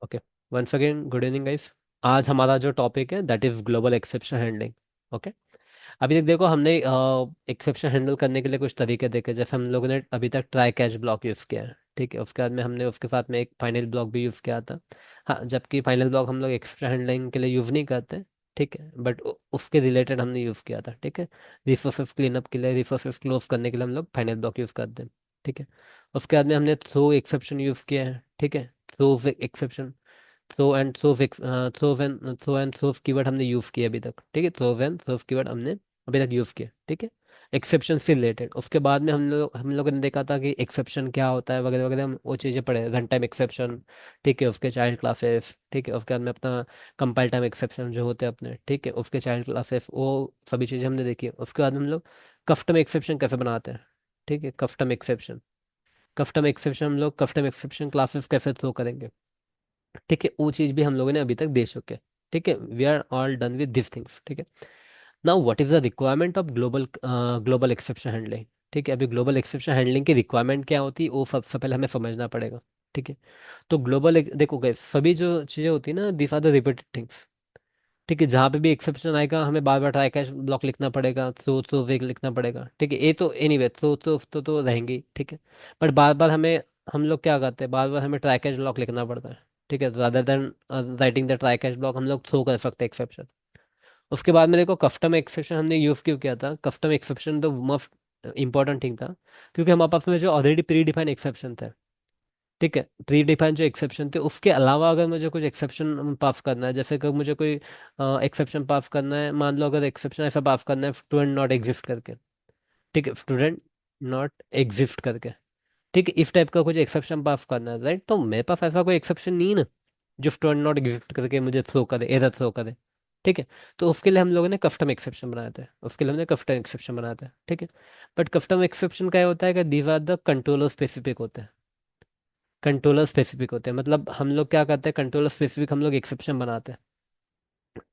Okay. Once again good evening guys. आज हमारा जो टॉपिक है that is global exception handling. Okay. अभी तक देखो हमने एक्सेप्शन हैंडल करने के लिए कुछ तरीके देखे, जैसे हम लोगों ने अभी तक ट्राई कैच ब्लॉक यूज़ किया है। ठीक है, उसके बाद में हमने उसके साथ में एक फाइनल ब्लॉक भी यूज़ किया था। हाँ, जबकि फाइनल ब्लॉक हम लोग एक्सेप्शन हैंडलिंग के लिए यूज़ नहीं करते। ठीक है, बट उसके रिलेटेड हमने यूज़ किया था। ठीक है, रिसोर्सेज क्लीन अप के लिए, रिसोर्सेज क्लोज करने के लिए हम लोग फाइनल ब्लॉक यूज़ करते हैं। ठीक है, उसके बाद में हमने थ्रो एक्सेप्शन यूज़ किया है। ठीक है, throw exception, throw and throw keyword हमने यूज किया अभी तक। ठीक है, थ्रो एंड थ्रो कीवर्ड हमने अभी तक यूज किया। ठीक है, एक्सेप्शन से रिलेटेड उसके बाद में हम लोगों ने देखा था कि एक्सेप्शन क्या होता है वगैरह वगैरह, हम वो चीज़ें पढ़े, रन टाइम एक्सेप्शन। ठीक है, उसके चाइल्ड क्लासेस। ठीक है, उसके बाद में अपना कंपाइल टाइम एक्सेप्शन जो होते हैं अपने, ठीक है, उसके चाइल्ड क्लासेस, वो सभी चीज़ें हमने देखी। उसके बाद हम लोग कस्टम एक्सेप्शन कैसे बनाते हैं। ठीक है, कस्टम एक्सेप्शन हम लोग कस्टम एक्सेप्शन क्लासेस कैसे थ्रो करेंगे। ठीक है, वो चीज़ भी हम लोगों ने अभी तक दे चुके हैं। ठीक है, we are all done with this things. ठीक है, now what is the requirement of global exception handling. ठीक है, अभी ग्लोबल एक्सेप्शन हैंडलिंग की रिक्वायरमेंट क्या होती है वो सबसे पहले हमें समझना पड़ेगा। ठीक है, तो देखो गए सभी जो चीज़ें होती है ना, this are the repeated things. ठीक है, जहाँ पे भी एक्सेप्शन आएगा हमें बार बार ट्राई कैच ब्लॉक लिखना पड़ेगा, तो वेग लिखना पड़ेगा। ठीक है, ये तो एनीवे तो रहेंगे ही। ठीक है, बट बार बार हम लोग क्या करते हैं, बार बार हमें ट्राई कैच ब्लॉक लिखना पड़ता है। ठीक है, rather than writing the try catch block हम लोग थ्रो कर सकते हैं एक्सेप्शन। उसके बाद में देखो कस्टम एक्सेप्शन हमने यूज़ क्यों किया था। कस्टम एक्सेप्शन तो मोस्ट इंपॉर्टेंट थिंग था, क्योंकि हमारे पास में जो ऑलरेडी प्री डिफाइंड एक्सेप्शन थे। ठीक है, प्री डिफाइंड जो एक्सेप्शन थे उसके अलावा अगर मुझे कुछ एक्सेप्शन पास करना है, जैसे कि मुझे कोई एक्सेप्शन पास करना है, मान लो अगर एक्सेप्शन ऐसा पास करना है स्टूडेंट नॉट एग्जिस्ट करके। ठीक है, स्टूडेंट नॉट एग्जिस्ट करके। ठीक है, इस टाइप का कुछ एक्सेप्शन पास करना है, राइट। तो मेरे पास ऐसा कोई एक्सेप्शन नहीं है ना, जो स्टूडेंट नॉट एग्जिस्ट करके मुझे थ्रो करे, एरर थ्रो करे। ठीक है, तो उसके लिए हम लोगों ने कस्टम एक्सेप्शन बनाए थे, उसके लिए हमने कस्टम एक्सेप्शन बनाए थे। ठीक है, बट कस्टम एक्सेप्शन क्या होता है कि these are the controller specific होते हैं। कंट्रोलर स्पेसिफिक होते हैं, मतलब हम लोग क्या करते हैं, कंट्रोलर स्पेसिफिक हम लोग एक्सेप्शन बनाते हैं।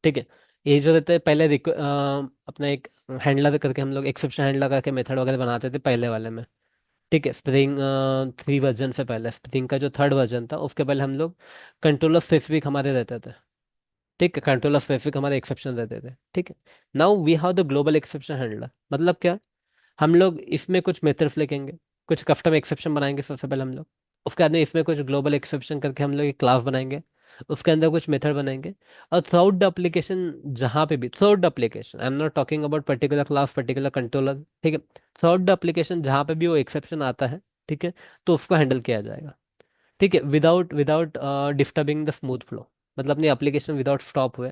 ठीक है, ये जो रहते हैं पहले अपना एक हैंडलर करके हम लोग एक्सेप्शन हैंडलर करके मेथड वगैरह बनाते थे पहले वाले में। ठीक है, स्प्रिंग 3 वर्जन से पहले, स्प्रिंग का जो थर्ड वर्जन था उसके पहले हम लोग कंट्रोलर स्पेसिफिक हमारे रहते थे। ठीक है, कंट्रोलर स्पेसिफिक हमारे एक्सेप्शन रहते थे। ठीक है, now we have the global exception handler. मतलब क्या, हम लोग इसमें कुछ मेथड्स लिखेंगे, कुछ कस्टम एक्सेप्शन बनाएंगे सबसे पहले हम लोग। उसके बाद में इसमें कुछ ग्लोबल एक्सेप्शन करके हम लोग एक क्लास बनाएंगे, उसके अंदर कुछ मेथड बनाएंगे। और थ्रू आउट द एप्लीकेशन, जहाँ पे भी through out the application, I am not talking about particular class particular controller. ठीक है, थ्रू आउट द एप्लीकेशन जहाँ पे भी वो एक्सेप्शन आता है, ठीक है, तो उसको हैंडल किया जाएगा। ठीक है, without without disturbing the smooth flow, मतलब अपनी एप्लीकेशन विदाउट स्टॉप हुए।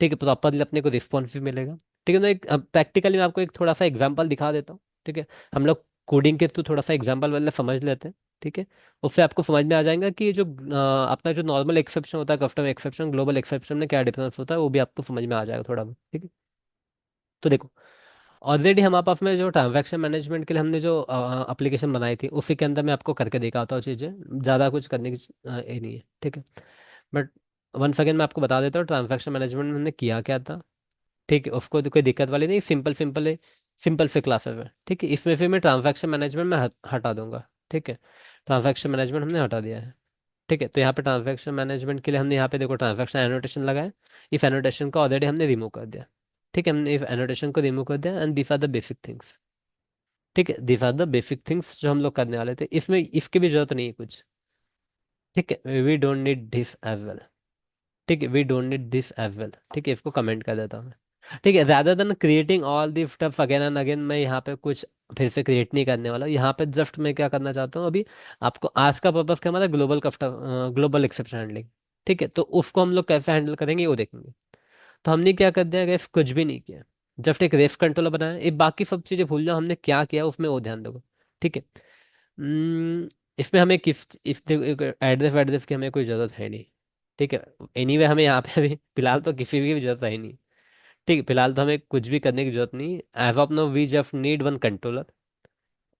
ठीक है, प्रॉपरली अपने को रिस्पॉन्स भी मिलेगा। ठीक है, मैं एक प्रैक्टिकली मैं आपको एक थोड़ा सा एग्जांपल दिखा देता हूँ। ठीक है, हम लोग कोडिंग के थ्रू थोड़ा सा एग्जांपल वाले समझ लेते हैं। ठीक है, उससे आपको समझ में आ जाएगा कि ये जो अपना जो नॉर्मल एक्सेप्शन होता है, कस्टम एक्सेप्शन, ग्लोबल एक्सेप्शन में क्या डिफरेंस होता है, वो भी आपको समझ में आ जाएगा थोड़ा बहुत। ठीक है, तो देखो, ऑलरेडी हमारे पास में जो ट्रांजैक्शन मैनेजमेंट के लिए हमने जो एप्लीकेशन बनाई थी उसी के अंदर मैं आपको करके दिखाता हूँ चीज़ें, ज़्यादा कुछ करने की ये नहीं है। ठीक है, बट वन सेकेंड मैं आपको बता देता हूँ ट्रांजैक्शन मैनेजमेंट में हमने किया क्या था। ठीक है, उसको तो कोई दिक्कत वाली नहीं, सिंपल सिंपल है, सिंपल से क्लासेस है। ठीक है, इसमें फिर मैं ट्रांजैक्शन मैनेजमेंट में हटा दूंगा। ठीक है, ट्रांजैक्शन मैनेजमेंट हमने हटा दिया है। ठीक है, तो यहाँ पे ट्रांजैक्शन मैनेजमेंट के लिए हमने यहाँ पे देखो ट्रांजैक्शन एनोटेशन लगाया। इस एनोटेशन को ऑलरेडी हमने रिमूव कर दिया। ठीक है, हमने इस एनोटेशन को रिमूव कर दिया and this are the basic things. ठीक है, this are the basic things जो हम लोग करने वाले थे, इसमें इसकी भी जरूरत नहीं है कुछ। ठीक है, we don't need this as well. ठीक है, we don't need this as well. ठीक है, इसको कमेंट कर देता हूँ मैं। ठीक है, rather then creating all the stuff again and again, मैं यहाँ पे कुछ फिर से क्रिएट नहीं करने वाला। यहाँ पे जस्ट मैं क्या करना चाहता हूँ अभी, आपको आज का पर्पस क्या हमारा, ग्लोबल एक्सेप्शन हैंडलिंग। ठीक है, तो उसको हम लोग कैसे हैंडल करेंगे वो देखेंगे। तो हमने क्या कर दिया, गैस कुछ भी नहीं किया, जस्ट एक रेफ कंट्रोलर बनाया। ये बाकी सब चीज़ें भूल जाओ, हमने क्या किया उसमें वो ध्यान दो। ठीक है, हम्म, इसमें हमें किस इस एड्रेस वैड्रेस की हमें कोई ज़रूरत है नहीं। ठीक है, एनीवे हमें यहाँ पे अभी फिलहाल तो किसी की भी जरूरत है नहीं। ठीक है, फिलहाल तो हमें कुछ भी करने की जरूरत नहीं। As of now we just need one controller.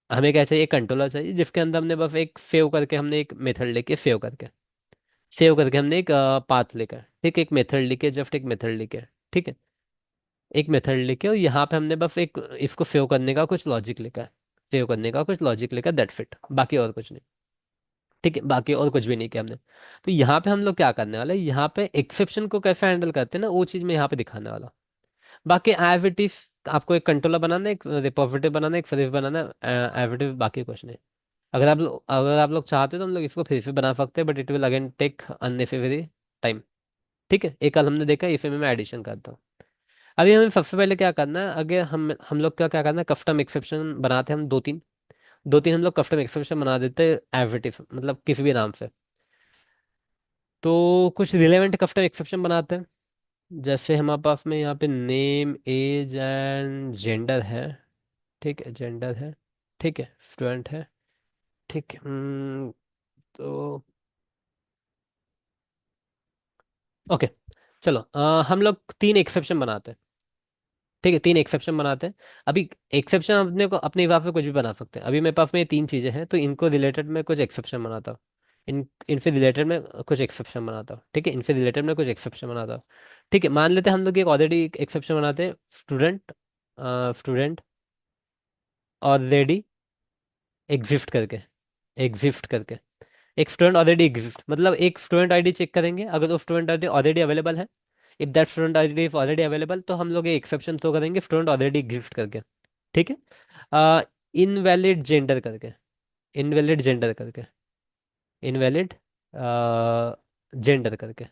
हमें क्या चाहिए, एक कंट्रोलर चाहिए जिसके अंदर हमने बस एक सेव करके, हमने एक मेथड लेके सेव करके हमने एक पाथ लेकर, ठीक है, एक मेथड लिखे, जस्ट एक मेथड लिखे। ठीक है, एक मेथड लिखे और यहाँ पे हमने बस एक इसको सेव करने का कुछ लॉजिक लिखा है, सेव करने का कुछ लॉजिक लिखा, दैट्स इट, बाकी और कुछ नहीं। ठीक है, बाकी और कुछ भी नहीं किया हमने। तो यहाँ पे हम लोग क्या करने वाले हैं, यहाँ पे एक्सेप्शन को कैसे हैंडल करते हैं ना, वो चीज़ मैं यहाँ पे दिखाने वाला हूँ। बाकी एविटिव, आपको एक कंट्रोलर बनाना है, एक रिपोजिटरी बनाना है, एक सर्विस बनाना है, एविटिव बाकी कुछ नहीं। अगर आप लोग चाहते हो तो हम लोग इसको फिर से बना सकते हैं, but it will again take unnecessary time. ठीक है, एक कल हमने देखा, इसे में मैं एडिशन करता हूँ। अभी हमें सबसे पहले क्या करना है, अगर हम लोग का क्या करना है, कस्टम एक्सेप्शन बनाते हैं हम दो तीन हम लोग कस्टम एक्सेप्शन बना देते हैं एविटिव, मतलब किसी भी नाम से। तो कुछ रिलेवेंट कस्टम एक्सेप्शन बनाते हैं। जैसे हमारे पास में यहाँ पे नेम, एज एंड जेंडर है। ठीक है, जेंडर है। ठीक है, स्टूडेंट है। ठीक है। तो ओके, चलो हम लोग तीन एक्सेप्शन बनाते हैं। ठीक है, तीन एक्सेप्शन बनाते हैं। अभी एक्सेप्शन अपने को अपने हिसाब से कुछ भी बना सकते हैं। अभी मेरे पास में ये तीन चीज़ें हैं, तो इनको रिलेटेड मैं कुछ एक्सेप्शन बनाता हूँ। इनसे रिलेटेड मैं कुछ एक्सेप्शन बनाता हूँ। ठीक है, इनसे रिलेटेड मैं कुछ एक्सेप्शन बनाता हूँ। ठीक है, मान लेते हैं हम लोग एक ऑलरेडी एक्सेप्शन बनाते हैं, स्टूडेंट, स्टूडेंट ऑलरेडी एग्जिस्ट करके, एग्जिस्ट करके। एक स्टूडेंट ऑलरेडी एग्जिस्ट, मतलब एक स्टूडेंट आईडी चेक करेंगे, अगर वो स्टूडेंट आईडी ऑलरेडी अवेलेबल है, if that student ID is already available, तो हम लोग ये एक्सेप्शन थ्रो करेंगे स्टूडेंट ऑलरेडी एग्जिस्ट करके। ठीक है, इनवैलिड जेंडर करके, इनवैलिड जेंडर करके, इनवैलिड जेंडर करके।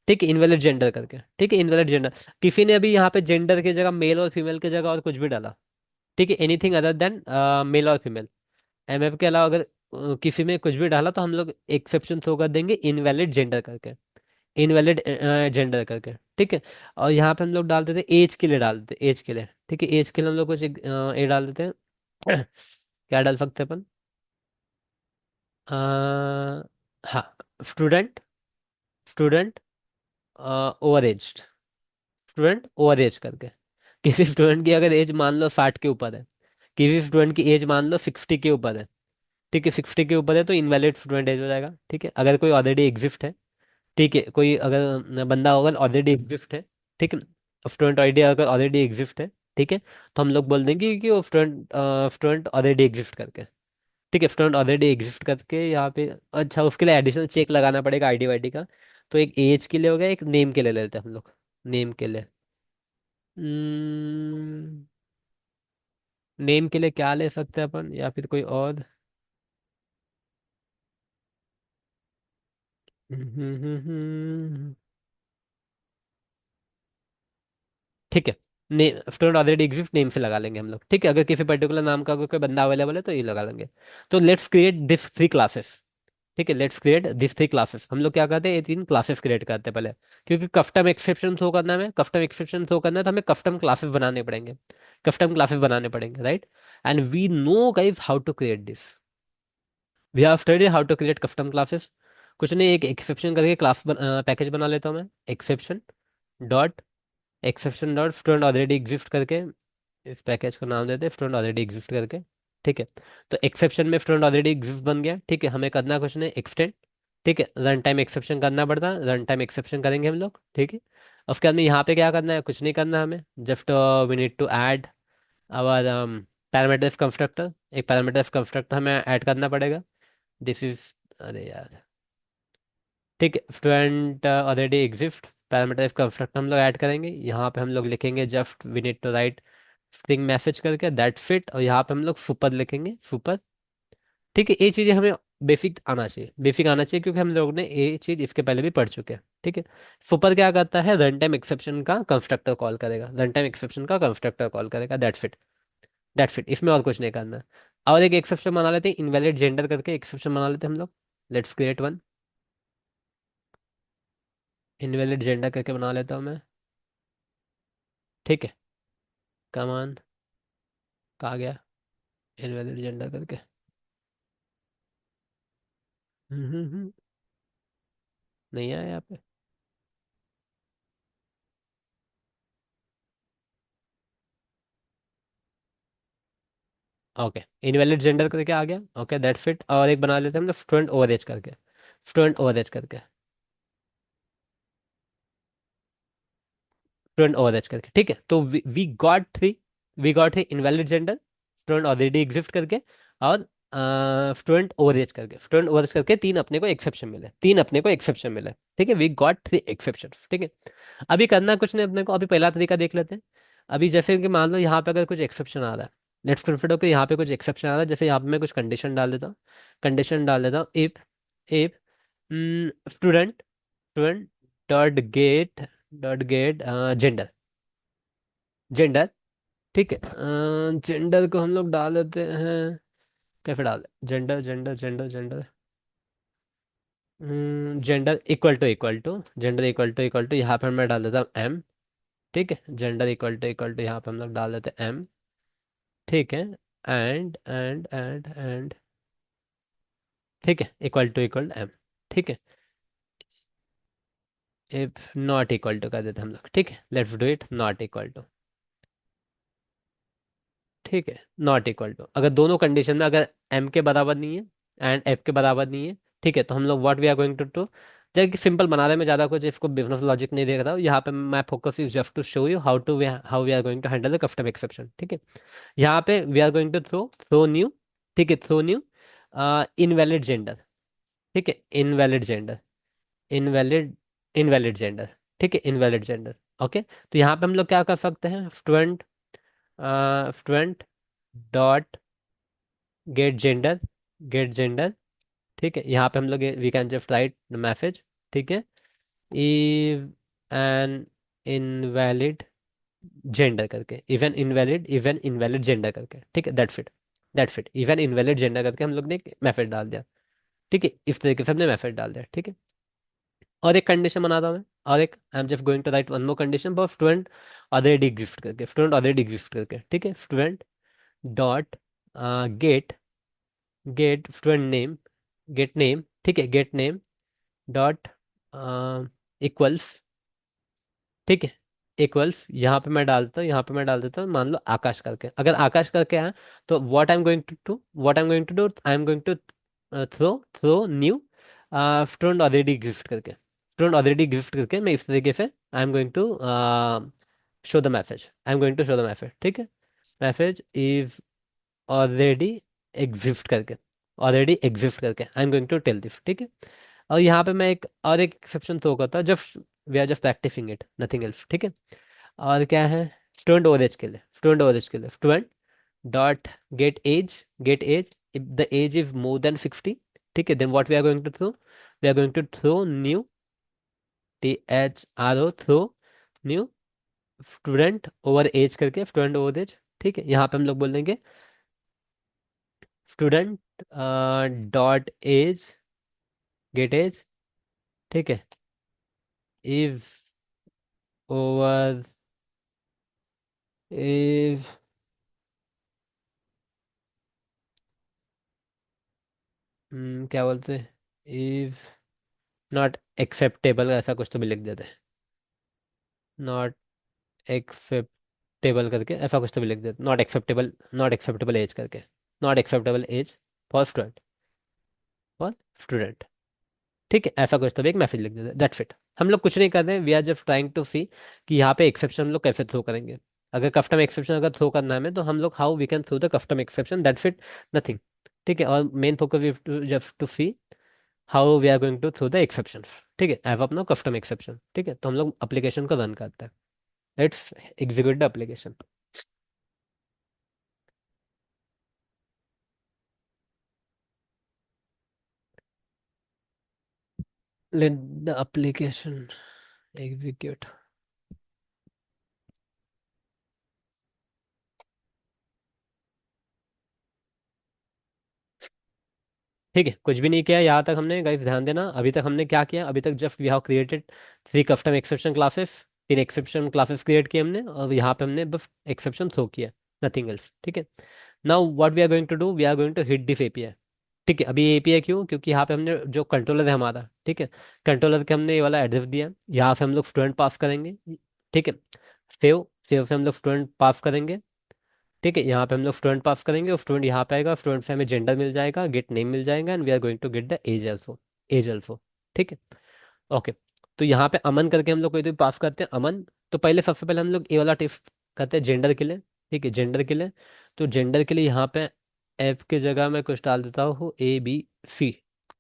ठीक है, इनवैलिड जेंडर करके। ठीक है, इनवैलिड जेंडर, किसी ने अभी यहाँ पे जेंडर की जगह मेल और फीमेल की जगह और कुछ भी डाला। ठीक है, एनीथिंग अदर देन मेल और फीमेल, एमएफ के अलावा अगर किसी में कुछ भी डाला, तो हम लोग एक्सेप्शन थ्रो कर देंगे इनवैलिड जेंडर करके, इनवैलिड जेंडर करके। ठीक है, और यहाँ पे हम लोग डाल देते हैं एज के लिए, डाल देते एज के लिए। ठीक है, एज के लिए हम लोग कुछ ए डाल देते हैं। क्या डाल सकते हैं अपन, हाँ, student, student over aged, student over age करके। किसी स्टूडेंट की अगर एज मान लो 60 के ऊपर है, किसी स्टूडेंट की एज मान लो 60 के ऊपर है। ठीक है, 60 के ऊपर है तो इनवैलिड स्टूडेंट एज हो जाएगा। ठीक है, अगर कोई ऑलरेडी एग्जिस्ट है, ठीक है, कोई अगर बंदा होगा ऑलरेडी एग्जिस्ट है, ठीक है, स्टूडेंट आईडी अगर ऑलरेडी एग्जिस्ट है, ठीक है, तो हम लोग बोल देंगे कि वो स्टूडेंट स्टूडेंट ऑलरेडी एग्जिस्ट करके। ठीक है, स्टूडेंट ऑलरेडी एग्जिस्ट करके यहाँ पे। अच्छा, उसके लिए एडिशनल चेक लगाना पड़ेगा आईडी वाईडी का। तो एक एज के लिए हो गया, एक नेम के लिए ले लेते हैं हम लोग, नेम के लिए। नेम के लिए क्या ले सकते हैं अपन, या फिर कोई और। ठीक है, ने स्टूडेंट ऑलरेडी एग्जिस्ट, नेम से लगा लेंगे हम लोग। ठीक है, अगर किसी पर्टिकुलर नाम का अगर कोई बंदा अवेलेबल है तो ये लगा लेंगे। तो let's create this three classes. ठीक है, let's create this three classes. हम लोग क्या करते हैं, ये तीन क्लासेस क्रिएट करते हैं पहले। क्योंकि कस्टम एक्सेप्शन थ्रो करना है, हमें कस्टम एक्सेप्शन थ्रो करना है, तो हमें कस्टम क्लासेस बनाने पड़ेंगे, कस्टम क्लासेस बनाने पड़ेंगे, right. And we know guys how to create this, we have study how to create custom classes. कुछ नहीं, एक एक्सेप्शन करके क्लास पैकेज बना लेता हूँ मैं, exception dot, exception dot student already exist करके। इस पैकेज का नाम देते हैं स्टूडेंट ऑलरेडी एग्जिस्ट करके। ठीक है, तो एक्सेप्शन में स्टूडेंट ऑलरेडी एग्जिस्ट बन गया। ठीक है, हमें करना कुछ नहीं, एक्सटेंड। ठीक है, रन टाइम एक्सेप्शन करना पड़ता है, रन टाइम एक्सेप्शन करेंगे हम लोग। ठीक है, उसके बाद में यहाँ पे क्या करना है, कुछ नहीं करना हमें, just we need to add our parameters constructor. एक पैरामीटर्स कंस्ट्रक्टर हमें ऐड करना पड़ेगा। दिस इज, अरे यार, ठीक है, student already exist, parameter construct हम लोग ऐड करेंगे। यहाँ पे हम लोग लिखेंगे just we need to write string message करके दैट फिट, और यहाँ पे हम लोग सुपर लिखेंगे, सुपर। ठीक है, ये चीज़ें हमें बेसिक आना चाहिए, बेसिक आना चाहिए, क्योंकि हम लोग ने ये चीज़ इसके पहले भी पढ़ चुके हैं। ठीक है, सुपर क्या करता है, रन टाइम एक्सेप्शन का कंस्ट्रक्टर कॉल करेगा, रन टाइम एक्सेप्शन का कंस्ट्रक्टर कॉल करेगा, दैट फिट, दैट फिट, इसमें और कुछ नहीं करना है। और एक एक्सेप्शन बना लेते हैं, इनवैलिड जेंडर करके एक्सेप्शन बना लेते हैं हम लोग। Let's create one, invalid gender करके बना लेता हूँ मैं। ठीक है, कमान, कहा गया, इनवैलिड जेंडर करके। नहीं आया यहाँ पे। ओके, इनवैलिड जेंडर करके आ गया, ओके दैट फिट। और एक बना लेते हैं हम स्टूडेंट ओवर एज करके, स्टूडेंट ओवर एज करके, स्टूडेंट ओवर एज करके। ठीक है, तो we got three, we got three invalid gender, student already exist करके, और स्टूडेंट ओवर एज करके, स्टूडेंट ओवर एज करके तीन अपने को एक्सेप्शन मिले, तीन अपने को एक्सेप्शन मिले। ठीक है, वी गॉट 3 एक्सेप्शन। ठीक है, अभी करना कुछ नहीं अपने को, अभी पहला तरीका देख लेते हैं। अभी जैसे कि मान लो यहाँ पे अगर कुछ एक्सेप्शन आ रहा है, लेट्स कंसिडर कि यहाँ पे कुछ एक्सेप्शन आ रहा है, जैसे यहाँ पे मैं कुछ कंडीशन डाल देता हूँ। कंडीशन डाल देता हूँ, if student student dot gate gender, gender. ठीक है, जेंडर को हम लोग डाल देते हैं, कैसे डाल, gender gender gender gender, gender equal to यहाँ पर मैं डाल देता हूँ एम। ठीक है, जेंडर इक्वल टू यहाँ पर हम लोग डाल देते हैं एम। ठीक है, एंड ठीक है, इक्वल एम। ठीक है, इफ नॉट इक्वल टू कर देते हैं हम लोग। ठीक है, let's do it not equal to. ठीक है, नॉट इक्वल टू, अगर दोनों कंडीशन में अगर एम के बराबर नहीं है एंड एफ के बराबर नहीं है, ठीक है, तो हम लोग what we are going to do, जैसे कि सिंपल बना रहे, मैं ज़्यादा कुछ इसको बिजनेस लॉजिक नहीं देख रहा हूँ यहाँ पे, main focus is just to show you how we are going to handle the custom exception. ठीक है, यहाँ पे we are going to throw throw new. ठीक है, थ्रो न्यू इनवैलिड जेंडर। ठीक है, invalid gender, invalid invalid gender. ठीक है, इनवैलिड जेंडर। ओके, तो यहाँ पे हम लोग क्या कर सकते हैं, स्टूडेंट डॉट गेट जेंडर। ठीक है, यहाँ पे हम लोग we can just write message. ठीक है, इव एन इनवैलिड जेंडर करके, इवन इनवैलिड जेंडर करके। ठीक है, that's it even invalid gender करके हम लोग ने मैसेज डाल दिया। ठीक है, इस तरीके से हमने मैसेज डाल दिया। ठीक है, और एक कंडीशन बनाता हूँ मैं, और एक I am just going to write one more condition for student already exist करके, स्टूडेंट ऑलरेडी एग्जिस्ट करके। ठीक है, student dot get get student name, get name. ठीक है, गेट नेम डॉट इक्वल्स। ठीक है, इक्वल्स, यहाँ पे मैं डाल देता हूँ, मान लो आकाश करके, अगर आकाश करके है तो what I am going to do, I am going to throw throw new student already gift करके, स्टूडेंट ऑलरेडी गिफ्ट करके मैं इस तरीके से I am going to show the message, I am going to show the message. ठीक है, message is already exist करके, already exist करके I am going to tell this. ठीक है, और यहाँ पे मैं एक एक्सेप्शन थ्रो करता हूँ, just we are just practicing it, nothing else. ठीक है, और क्या है, student dot get age if the age is more than 60। ठीक है, then what we are going to throw new, THRO throw new student over age करके, student over age. ठीक है, यहाँ पे हम लोग बोल देंगे student dot age get age. ठीक है, इफ ओवर इफ क्या बोलते हैं, इफ नॉट एक्सेप्टेबल, ऐसा कुछ तो भी लिख देते हैं, नॉट एक्सेप्टेबल करके ऐसा कुछ तो भी लिख देते, नॉट एक्सेप्टेबल एज करके, not acceptable as for student. ठीक है, ऐसा कुछ तो भी एक मैसेज लिख देते, दैट्स इट। हम लोग कुछ नहीं कर रहे हैं, we are just trying to see कि यहाँ पे एक्सेप्शन हम लोग कैसे थ्रो करेंगे, अगर कस्टम एक्सेप्शन अगर थ्रो करना है हमें, तो हम लोग how we can throw the custom exception, that's it, nothing. ठीक है, और main focus just to see how we are going to through the exception. ठीक है, एव अपना कस्टम एक्सेप्शन। ठीक है, तो हम लोग एप्लीकेशन को रन करते हैं, let's execute the application. Let the application execute. ठीक है, कुछ भी नहीं किया यहाँ तक हमने, गाइस ध्यान देना, अभी तक हमने क्या किया, अभी तक just we have created 3 custom exception classes, 3 exception classes create किए हमने, और यहाँ पे हमने बस एक्सेप्शन थ्रो किया, नथिंग एल्स। ठीक है, now what we are going to do, we are going to hit this API. ठीक है, अभी एपीआई क्यों, क्योंकि यहाँ पे हमने जो कंट्रोलर है हमारा, ठीक है, कंट्रोलर के हमने ये वाला एड्रेस दिया, यहाँ से हम लोग स्टूडेंट पास करेंगे। ठीक है, सेव सेव से हम लोग स्टूडेंट पास करेंगे। ठीक है, यहाँ पे हम लोग स्टूडेंट पास करेंगे, और स्टूडेंट यहाँ पे आएगा, स्टूडेंट से हमें जेंडर मिल जाएगा, गेट नेम मिल जाएगा, and we are going to get the age also. ठीक है, ओके, तो यहाँ पे अमन करके हम लोग कोई भी पास करते हैं, अमन। तो पहले सबसे पहले हम लोग ये वाला टिप्स करते हैं जेंडर के लिए। ठीक है, जेंडर के लिए, तो जेंडर के लिए यहाँ पे ऐप की जगह मैं कुछ डाल देता हूँ ए बी सी,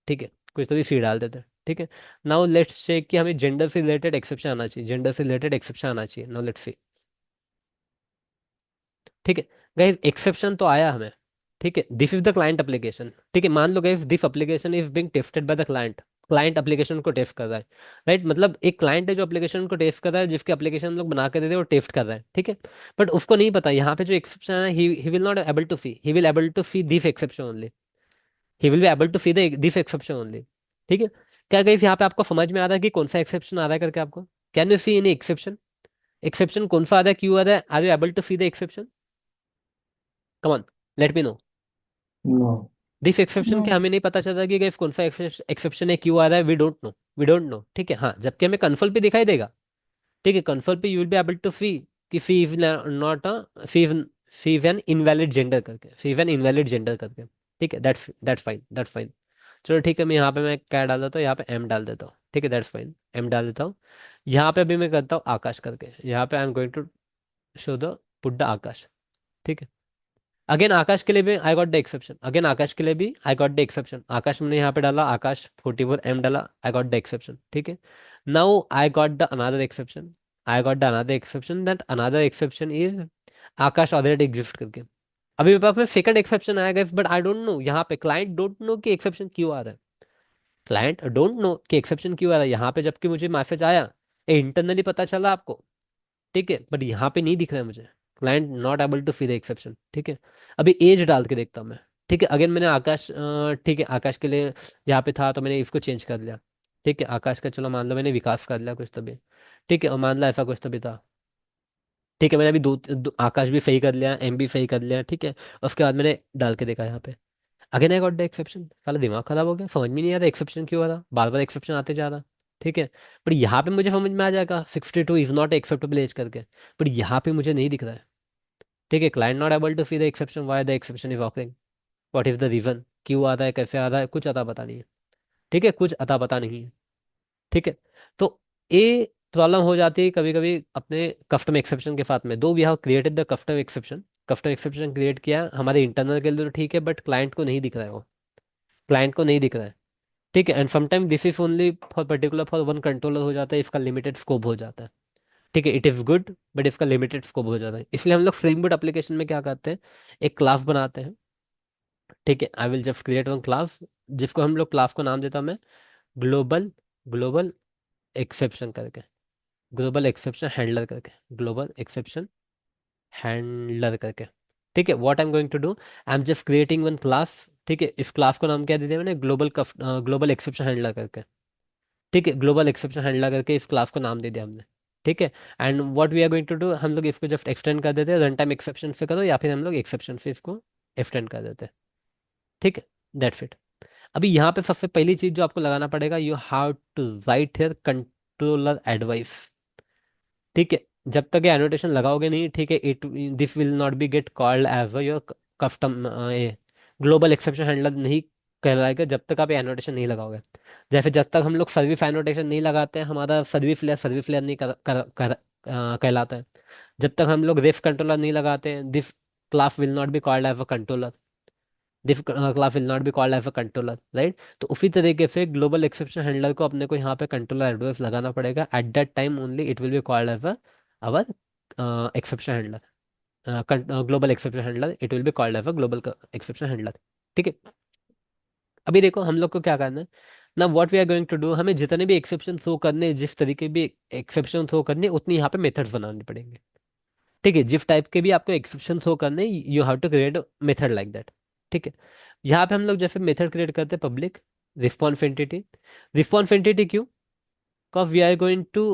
ठीक है, कुछ तो भी सी डाल देते हैं, ठीक है। नाउ लेट्स चेक कि हमें जेंडर से रिलेटेड एक्सेप्शन आना चाहिए, जेंडर से रिलेटेड एक्सेप्शन आना चाहिए। नाउ लेट्स सी, ठीक है। गाइस एक्सेप्शन तो आया हमें, ठीक है, this is the client application, ठीक है। मान लो guys this application is being tested by the client, client application को टेस्ट कर रहा है, राइट। मतलब एक क्लाइंट है जो एप्लीकेशन को टेस्ट कर रहा है, जिसके एप्लीकेशन हम लोग बना के देते हैं वो टेस्ट कर रहा है, ठीक है। बट उसको नहीं पता यहाँ पे जो एक्सेप्शन है, he will not able to see, he will able to see this exception only, he will be able to see the this exception only, ठीक है। क्या गाइस यहाँ पे आपको समझ में आ रहा है कि कौन सा एक्सेप्शन आ रहा है करके आपको? Can you see any exception? Exception कौन सा आ रहा है, क्यों आ रहा है, are you able to see the exception? Come on, let me know. No. This exception के हमें नहीं पता चलता कि कौन सा एक्सेप्शन है, क्यों आ रहा है, we don't know, we don't know, ठीक है। हाँ, जबकि हमें कंसोल पे दिखाई देगा, ठीक है, कंसोल पे you will be able to see कि C is not a C is an invalid gender करके, C is an invalid gender करके, ठीक है। That's fine, that's fine. चलो ठीक है, मैं यहाँ पे मैं क्या डाल देता हूँ, यहाँ पे एम डाल देता हूँ, ठीक है, दैट्स फाइन, एम डाल देता हूँ। यहाँ पे अभी मैं करता हूँ आकाश करके, यहाँ पे I am going to show the put the Akash, ठीक है। अगेन आकाश के लिए भी I got the exception, again Akash के लिए भी I got the exception, Akash मैंने यहाँ पे डाला, आकाश 44 एम डाला, आई गॉट द एक्सेप्शन, ठीक है। Now I got the another exception, I got the another exception, that another exception is Akash already exist करके। अभी मेरे पास में सेकंड एक्सेप्शन आएगा, बट आई डोंट नो यहाँ पे, क्लाइंट डोंट नो कि एक्सेप्शन क्यों आ रहा है, क्लाइंट डोंट नो कि एक्सेप्शन क्यों आ रहा है यहाँ पे, जबकि मुझे मैसेज आया, इंटरनली पता चला आपको, ठीक है, बट यहाँ पे नहीं दिख रहा है मुझे, client not able to see the exception, ठीक है। अभी एज डाल के देखता हूँ मैं, ठीक है। अगेन मैंने आकाश ठीक है, आकाश के लिए यहाँ पे था तो मैंने इसको चेंज कर लिया, ठीक है। आकाश का चलो मान लो मैंने विकास कर लिया कुछ तो भी, ठीक है, और मान लो ऐसा कुछ तो भी था, ठीक है। मैंने अभी आकाश भी सही कर लिया, एम भी सही कर लिया, ठीक है। उसके बाद मैंने डाल के देखा यहाँ पे, again I got the exception, साला दिमाग खराब हो गया, समझ में नहीं आ रहा एक्सेप्शन क्यों आ रहा, बार बार एक्सेप्शन आते जा रहा, ठीक है। पर यहाँ पे मुझे समझ में आ जाएगा 62 इज नॉट एक्सेप्टेबल एज करके, पर यहाँ पे मुझे नहीं दिख रहा है, ठीक है। Client not able to see the exception, why the exception is occurring, what is the reason, क्यों आता है, कैसे आता है, कुछ अता पता नहीं है, ठीक है, कुछ अता पता नहीं है, ठीक है। तो ये प्रॉब्लम हो जाती है कभी कभी अपने कस्टम एक्सेप्शन के साथ में, दो we have created the custom exception, custom exception create किया हमारे इंटरनल के लिए तो ठीक है, बट क्लाइंट को नहीं दिख रहा है वो, क्लाइंट को नहीं दिख रहा है, ठीक है। And sometime this is only for particular for one controller हो जाता है, इसका लिमिटेड स्कोप हो जाता है, ठीक है। इट इज़ गुड बट इसका लिमिटेड स्कोप हो जाता है, इसलिए हम लोग स्प्रिंग बूट एप्लीकेशन में क्या करते हैं, एक क्लास बनाते हैं, ठीक है। I will just create one class, जिसको हम लोग क्लास को नाम देता हूं मैं ग्लोबल, ग्लोबल एक्सेप्शन करके, ग्लोबल एक्सेप्शन हैंडलर करके, ग्लोबल एक्सेप्शन हैंडलर करके, ठीक है। What I am going to do, I am just creating one class, ठीक है। इस क्लास को नाम क्या दे दिया मैंने, ग्लोबल एक्सेप्शन हैंडलर करके, ठीक है, ग्लोबल एक्सेप्शन हैंडलर करके इस क्लास को नाम दे दिया हमने, ठीक है। And what we are going to do, हम लोग इसको जस्ट एक्सटेंड कर देते हैं, रन टाइम एक्सेप्शन से करो या फिर हम लोग एक्सेप्शन से इसको एक्सटेंड कर देते हैं, ठीक है। That's it. अभी यहाँ पे सबसे पहली चीज जो आपको लगाना पड़ेगा, you have to write here controller advice, ठीक है। जब तक ये एनोटेशन लगाओगे नहीं, ठीक है, it this will not be get called as your custom, global exception handler नहीं कहलाएगा जब तक आप एनोटेशन नहीं लगाओगे। जैसे जब तक हम लोग सर्विस एनोटेशन नहीं लगाते हैं, हमारा सर्विस लेयर नहीं कहलाता है। जब तक हम लोग दिस कंट्रोलर नहीं लगाते हैं, this class will not be called as a controller, this class will not be called as a controller, right. तो उसी तरीके से ग्लोबल एक्सेप्शन हैंडलर को अपने को यहाँ पे कंट्रोलर एड्रेस लगाना पड़ेगा, at that time only it will be called as our exception handler, global exception handler, it will be called as a global exception handler, ठीक है। अभी देखो हम लोग को क्या करना है ना, what we are going to do, हमें जितने भी एक्सेप्शन थ्रो करने हैं, जिस तरीके भी एक्सेप्शन थ्रो करने हैं, उतनी यहाँ पे मेथड्स बनाने पड़ेंगे, ठीक है। जिस टाइप के भी आपको एक्सेप्शन थ्रो करने, you have to create method like that, ठीक है। यहाँ पे हम लोग जैसे मेथड क्रिएट करते हैं public response entity, response entity क्यों, because we are going to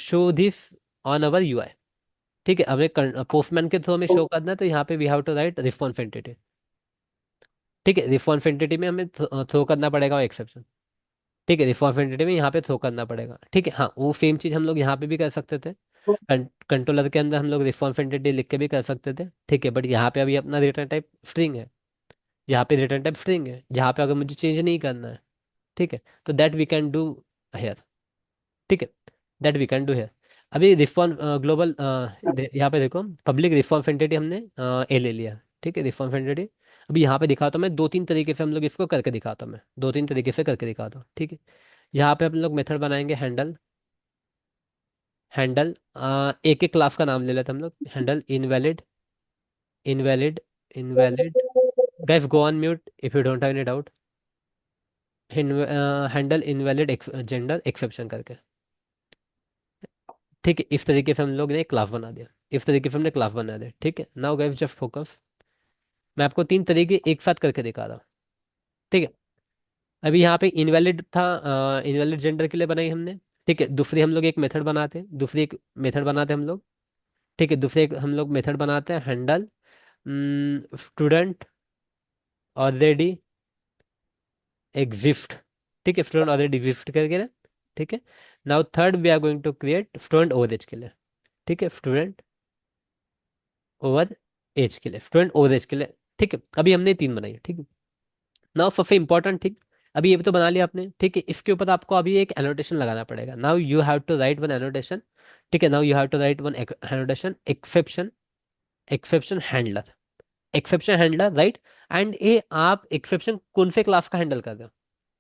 show this on our UI, ठीक है। हमें पोस्टमैन के थ्रू हमें शो करना है, तो यहाँ पे we have to write response entity, ठीक है। रिस्पॉन्स एंटिटी में हमें थ्रो करना पड़ेगा एक्सेप्शन, ठीक है। रिस्पॉन्स एंटिटी में यहाँ पे थ्रो करना पड़ेगा, ठीक है। हाँ, वो सेम चीज़ हम लोग यहाँ पे भी कर सकते थे, कंट्रोलर के अंदर हम लोग रिस्पॉन्स एंटिटी लिख के भी कर सकते थे, ठीक है। बट यहाँ पे अभी अपना रिटर्न टाइप स्ट्रिंग है, यहाँ पे रिटर्न टाइप स्ट्रिंग है, यहाँ पे अगर मुझे चेंज नहीं करना है, ठीक है, तो that we can do here, ठीक है, that we can do here. अभी रिस्पॉन्स ग्लोबल यहाँ पे देखो पब्लिक रिस्पॉन्स एंटिटी हमने ए ले लिया, ठीक है, रिस्पॉन्स एंटिटी। अभी यहाँ पे दिखाता हूँ मैं, दो तीन तरीके से हम लोग इसको करके दिखाता हूँ, मैं दो तीन तरीके से करके दिखाता हूँ, ठीक है। यहाँ पे हम लोग मेथड बनाएंगे हैंडल। हैंडल एक एक क्लास का नाम ले लेते हैं हम लोग। Handle invalid, invalid, invalid. Guys go on mute if you don't have any doubt. Handle invalid gender exception करके, ठीक है। इस तरीके से हम लोग ने एक क्लास बना दिया, इस तरीके से हमने क्लास बना दिया, ठीक है। नाउ गाइस जस्ट फोकस, मैं आपको तीन तरीके एक साथ करके दिखा रहा हूँ, ठीक है। अभी यहाँ पे इनवैलिड था, इनवैलिड जेंडर के लिए बनाई हमने, ठीक है। दूसरी हम लोग एक मेथड बनाते हैं, दूसरी एक मेथड बनाते हैं हम लोग, ठीक है। दूसरे एक हम लोग मेथड बनाते हैं हैंडल स्टूडेंट ऑलरेडी एग्जिस्ट, ठीक है। स्टूडेंट ऑलरेडी एग्जिस्ट करके ना, ठीक है। Now third we are going to create student over age के लिए, ठीक है। स्टूडेंट ओवर एज के लिए, स्टूडेंट ओवर एज के लिए, ठीक है। अभी हमने तीन बनाई है, ठीक है। नाउ सबसे इंपॉर्टेंट, ठीक, अभी ये भी तो बना लिया आपने, ठीक है। इसके ऊपर आपको अभी एक एनोटेशन लगाना पड़ेगा। Now you have to write one annotation, ठीक है। Now you have to write one annotation exception, exception handler, exception handler, right. And ये आप एक्सेप्शन कौन से क्लास का हैंडल कर रहे हो,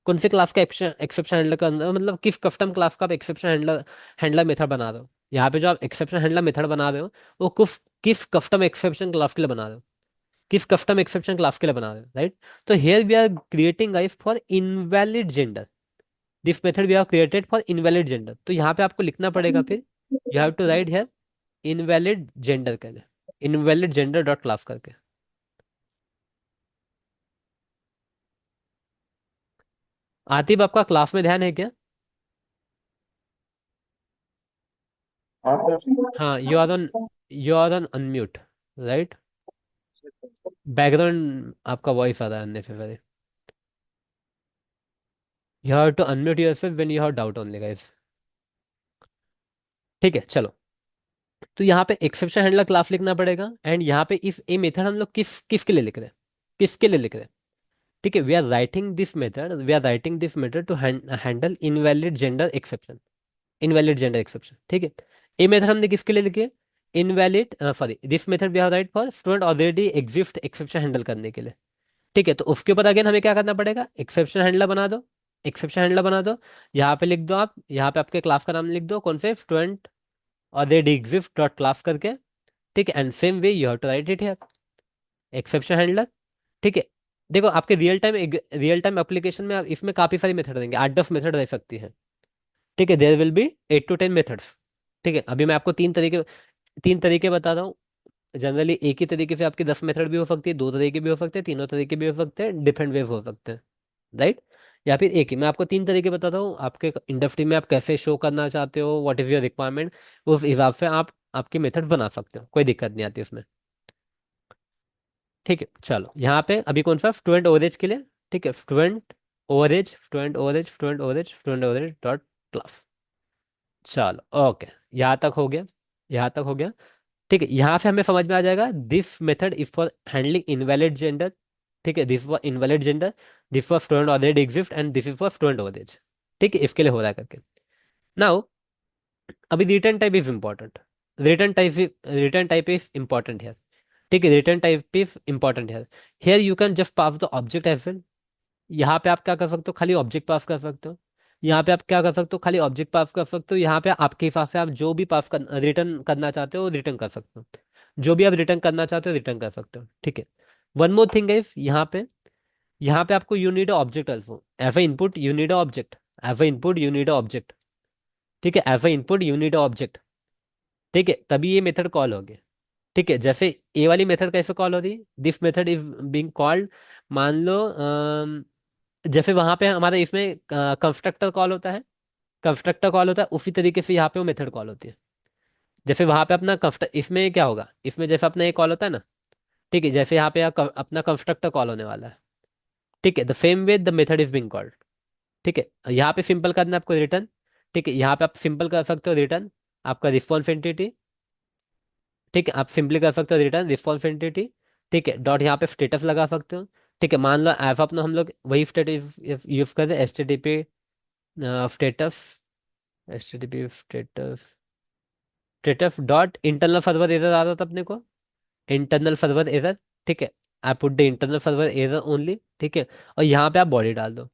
कौन से क्लास का एक्सेप्शन हैंडलर का मतलब किस कस्टम क्लास का आप एक्सेप्शन हैंडलर हैंडलर मेथड बना रहे हो। यहाँ पे जो आप एक्सेप्शन हैंडलर मेथड बना रहे हो वो किस किस कस्टम एक्सेप्शन क्लास के लिए बना रहे हो, किस कस्टम एक्सेप्शन क्लास के लिए बना रहे हो, राइट। तो here we are creating guys for invalid gender, this method we are created for invalid gender. तो यहाँ पे आपको लिखना पड़ेगा फिर, you have to write here invalid gender कर, इनवैलिड जेंडर डॉट क्लास करके। आतिफ आपका क्लास में ध्यान है क्या? हाँ सर। हाँ, you are on unmute, right. Background आपका वॉइस आ रहा है unnecessary, you have to unmute yourself when you have doubt only guys, ठीक है। चलो, तो यहाँ पे एक्सेप्शन हैंडलर क्लास लिखना पड़ेगा, एंड यहाँ पे इफ ए मेथड हम लोग किस किसके लिए लिख रहे हैं, किसके लिए लिख रहे हैं, ठीक है। We are writing this method to handle invalid gender exception, invalid gender exception, ठीक है। ए मेथड हमने किसके लिए लिखी है, invalid, sorry, this method we have write for student already exist exception handle करने के लिए, ठीक है। तो उसके ऊपर अगेन हमें क्या करना पड़ेगा, एक्सेप्शन हैंडलर बना दो, एक्सेप्शन हैंडलर बना दो। यहाँ पे लिख दो आप, यहाँ पे आपके क्लास का नाम लिख दो, कौन से, student already exist dot class करके, ठीक है। And same way you have to write it here, exception handler, ठीक है। देखो आपके रियल टाइम एप्लीकेशन में आप इसमें काफी सारी मेथड देंगे, 8-10 मेथड रह सकती है, ठीक है। There will be 8 to 10 methods, ठीक है। अभी मैं आपको तीन तरीके बता रहा हूँ। जनरली एक ही तरीके से आपकी 10 मेथड भी हो सकती है, दो तरीके भी हो सकते हैं, तीनों तरीके भी हो सकते हैं, डिफरेंट वेव हो सकते हैं, राइट। या फिर एक ही, मैं आपको तीन तरीके बताता हूँ, आपके इंडस्ट्री में आप कैसे शो करना चाहते हो, व्हाट इज योर रिक्वायरमेंट, उस हिसाब से आप आपके मेथड बना सकते हो, कोई दिक्कत नहीं आती उसमें, ठीक है। चलो यहाँ पे अभी कौन सा, स्टूडेंट ओवरेज के लिए, ठीक है। Student ओवरेज, student ओवरेज, student ओवरेज, student ओवरेज dot class. चलो ओके, यहाँ तक हो गया, यहाँ तक हो गया, ठीक है। यहाँ से हमें समझ में आ जाएगा this method is for handling invalid gender, ठीक है। This for invalid gender, this for student already exist, and this is for student ओवरेज, ठीक है। इसके लिए हो रहा है करके। नाउ अभी return type is important, return type is important है, ठीक है। रिटर्न टाइप इज इंपॉर्टेंट है, here you can just pass the object as well. यहाँ पे आप क्या कर सकते हो, खाली ऑब्जेक्ट पास कर सकते हो। यहाँ पे आप क्या कर सकते हो, खाली ऑब्जेक्ट पास कर सकते हो। यहाँ पे आपके हिसाब से आप जो भी रिटर्न करना चाहते हो रिटर्न कर सकते हो, जो भी आप रिटर्न करना चाहते हो रिटर्न कर सकते हो, ठीक है। वन मोर थिंग इज यहाँ पे आपको you need object also, as a input you need object, as a input you need object, ठीक है। As a input you need object, ठीक है, तभी ये मेथड कॉल होगी, ठीक है। जैसे ए वाली मेथड कैसे कॉल हो रही, this method is being called, मान लो जैसे वहां पे हमारा इसमें कंस्ट्रक्टर कॉल होता है, कंस्ट्रक्टर कॉल होता है, उसी तरीके से यहाँ पे वो मेथड कॉल होती है। जैसे वहां पे अपना कंस्ट्रक्ट, इसमें क्या होगा, इसमें जैसे अपना एक कॉल होता है ना, ठीक है। जैसे यहाँ पे अपना कंस्ट्रक्टर कॉल होने वाला है, ठीक है। The same way the method is being called, ठीक है। यहाँ पे सिंपल करना है आपको रिटर्न, ठीक है। यहाँ पे आप सिंपल कर सकते हो रिटर्न आपका रिस्पॉन्स एंटिटी, ठीक है। आप सिंपली कर सकते हो रिटर्न रिस्पॉन्स एंटिटी, ठीक है। डॉट यहाँ पे स्टेटस लगा सकते हो, ठीक है। मान लो ऐप अपना हम लोग वही स्टेटस यूज कर रहे हैं, HTTP status, HTTP status, status dot internal server error आ रहा था अपने को, इंटरनल सर्वर एरर, ठीक है। I put the internal server error only, ठीक है। और यहाँ पे आप बॉडी डाल दो।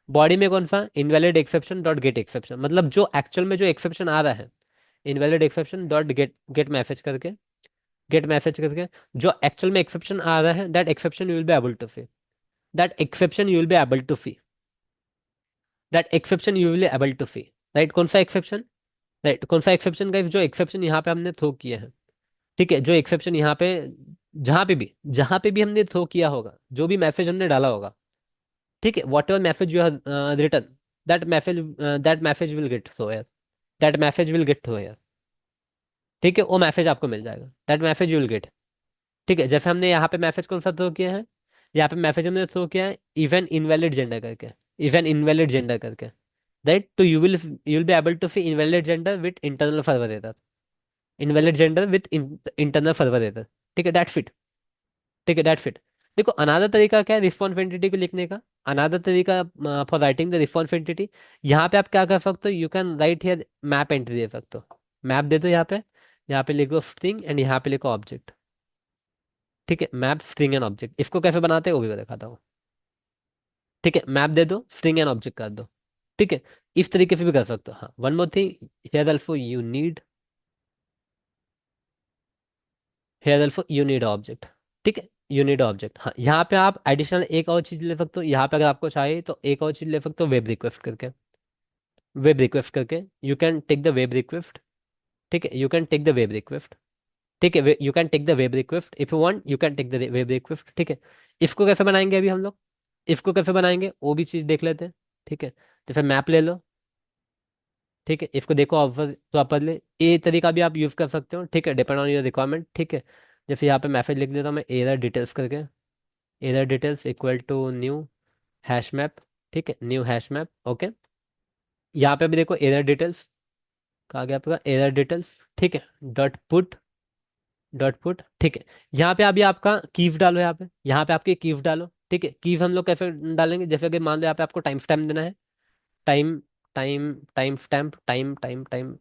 बॉडी में कौन सा, invalid exception dot get exception, मतलब जो एक्चुअल में जो एक्सेप्शन आ रहा है, invalid exception dot get get message करके, गेट मैसेज करके जो एक्चुअल में एक्सेप्शन आ रहा है, that exception you will be able to see, that exception you will be able to see, that exception you will be able to see. Right, कौन सा exception, right, कौन सा एक्सेप्शन का, जो एक्सेप्शन यहाँ पे हमने थ्रो किया है, ठीक है, जो एक्सेप्शन यहाँ पे, जहाँ पे भी हमने थ्रो किया होगा, जो भी मैसेज हमने डाला होगा, ठीक है, whatever message you have written, that message, that message will get throw here, that message will get throw here, ठीक है, वो मैसेज आपको मिल जाएगा, that message you will get. ठीक है, जैसे हमने यहाँ पे मैसेज कौन सा थ्रो किया है, यहाँ पे मैसेज हमने थ्रो किया है इवन इनवैलिड जेंडर करके, इवन इनवैलिड जेंडर करके, राइट। तो you will be able to see invalid gender with internal server error, invalid gender with internal server error, ठीक है, दैट फिट, ठीक है, दैट फिट। देखो अनादर तरीका क्या है रिस्पॉन्स एंटिटी को लिखने का, अनादर तरीका for writing the response entity, यहाँ पे आप क्या कर सकते हो, you can write here map entry दे सकते हो, मैप दे दो यहाँ पे लिखो स्ट्रिंग एंड यहाँ पे लिखो ऑब्जेक्ट, ठीक है, मैप स्ट्रिंग एंड ऑब्जेक्ट, इसको कैसे बनाते हैं वो भी मैं दिखाता हूँ। ठीक है, मैप दे दो, स्ट्रिंग एंड ऑब्जेक्ट कर दो, ठीक है, इस तरीके से भी कर सकते हो। हाँ, one more thing, here also you need, here also you need object, ठीक है, यू नीड ऑब्जेक्ट। हाँ, यहाँ पे आप एडिशनल एक और चीज ले सकते हो, यहाँ पे अगर आपको चाहिए तो एक और चीज ले सकते हो, वेब रिक्वेस्ट करके, वेब रिक्वेस्ट करके you can take the web request, ठीक है, you can take the web request, ठीक है, you can take the web request if you want, you can take the web request, ठीक है। इसको कैसे बनाएंगे अभी हम लोग, इसको कैसे बनाएंगे वो भी चीज देख लेते हैं, ठीक है। तो फिर मैप ले लो, ठीक है, इसको देखो प्रॉपरली, ये तरीका भी आप यूज कर सकते हो, ठीक है, डिपेंड ऑन योर रिक्वायरमेंट, ठीक है। जैसे यहाँ पे मैसेज लिख देता हूँ मैं, एरर डिटेल्स करके, error details equal to new hash map, ठीक है, न्यू हैश मैप, ओके। यहाँ पे भी देखो एरर डिटेल्स, कहा गया आपका एरर डिटेल्स, ठीक है, डॉट पुट, डॉट पुट, ठीक है। यहाँ पे अभी आपका कीव डालो, यहाँ पे आपके कीव डालो, ठीक है। कीव हम लोग कैसे डालेंगे, जैसे कि मान लो यहाँ पे आपको टाइम स्टैम्प देना है, time, time stamp, time time time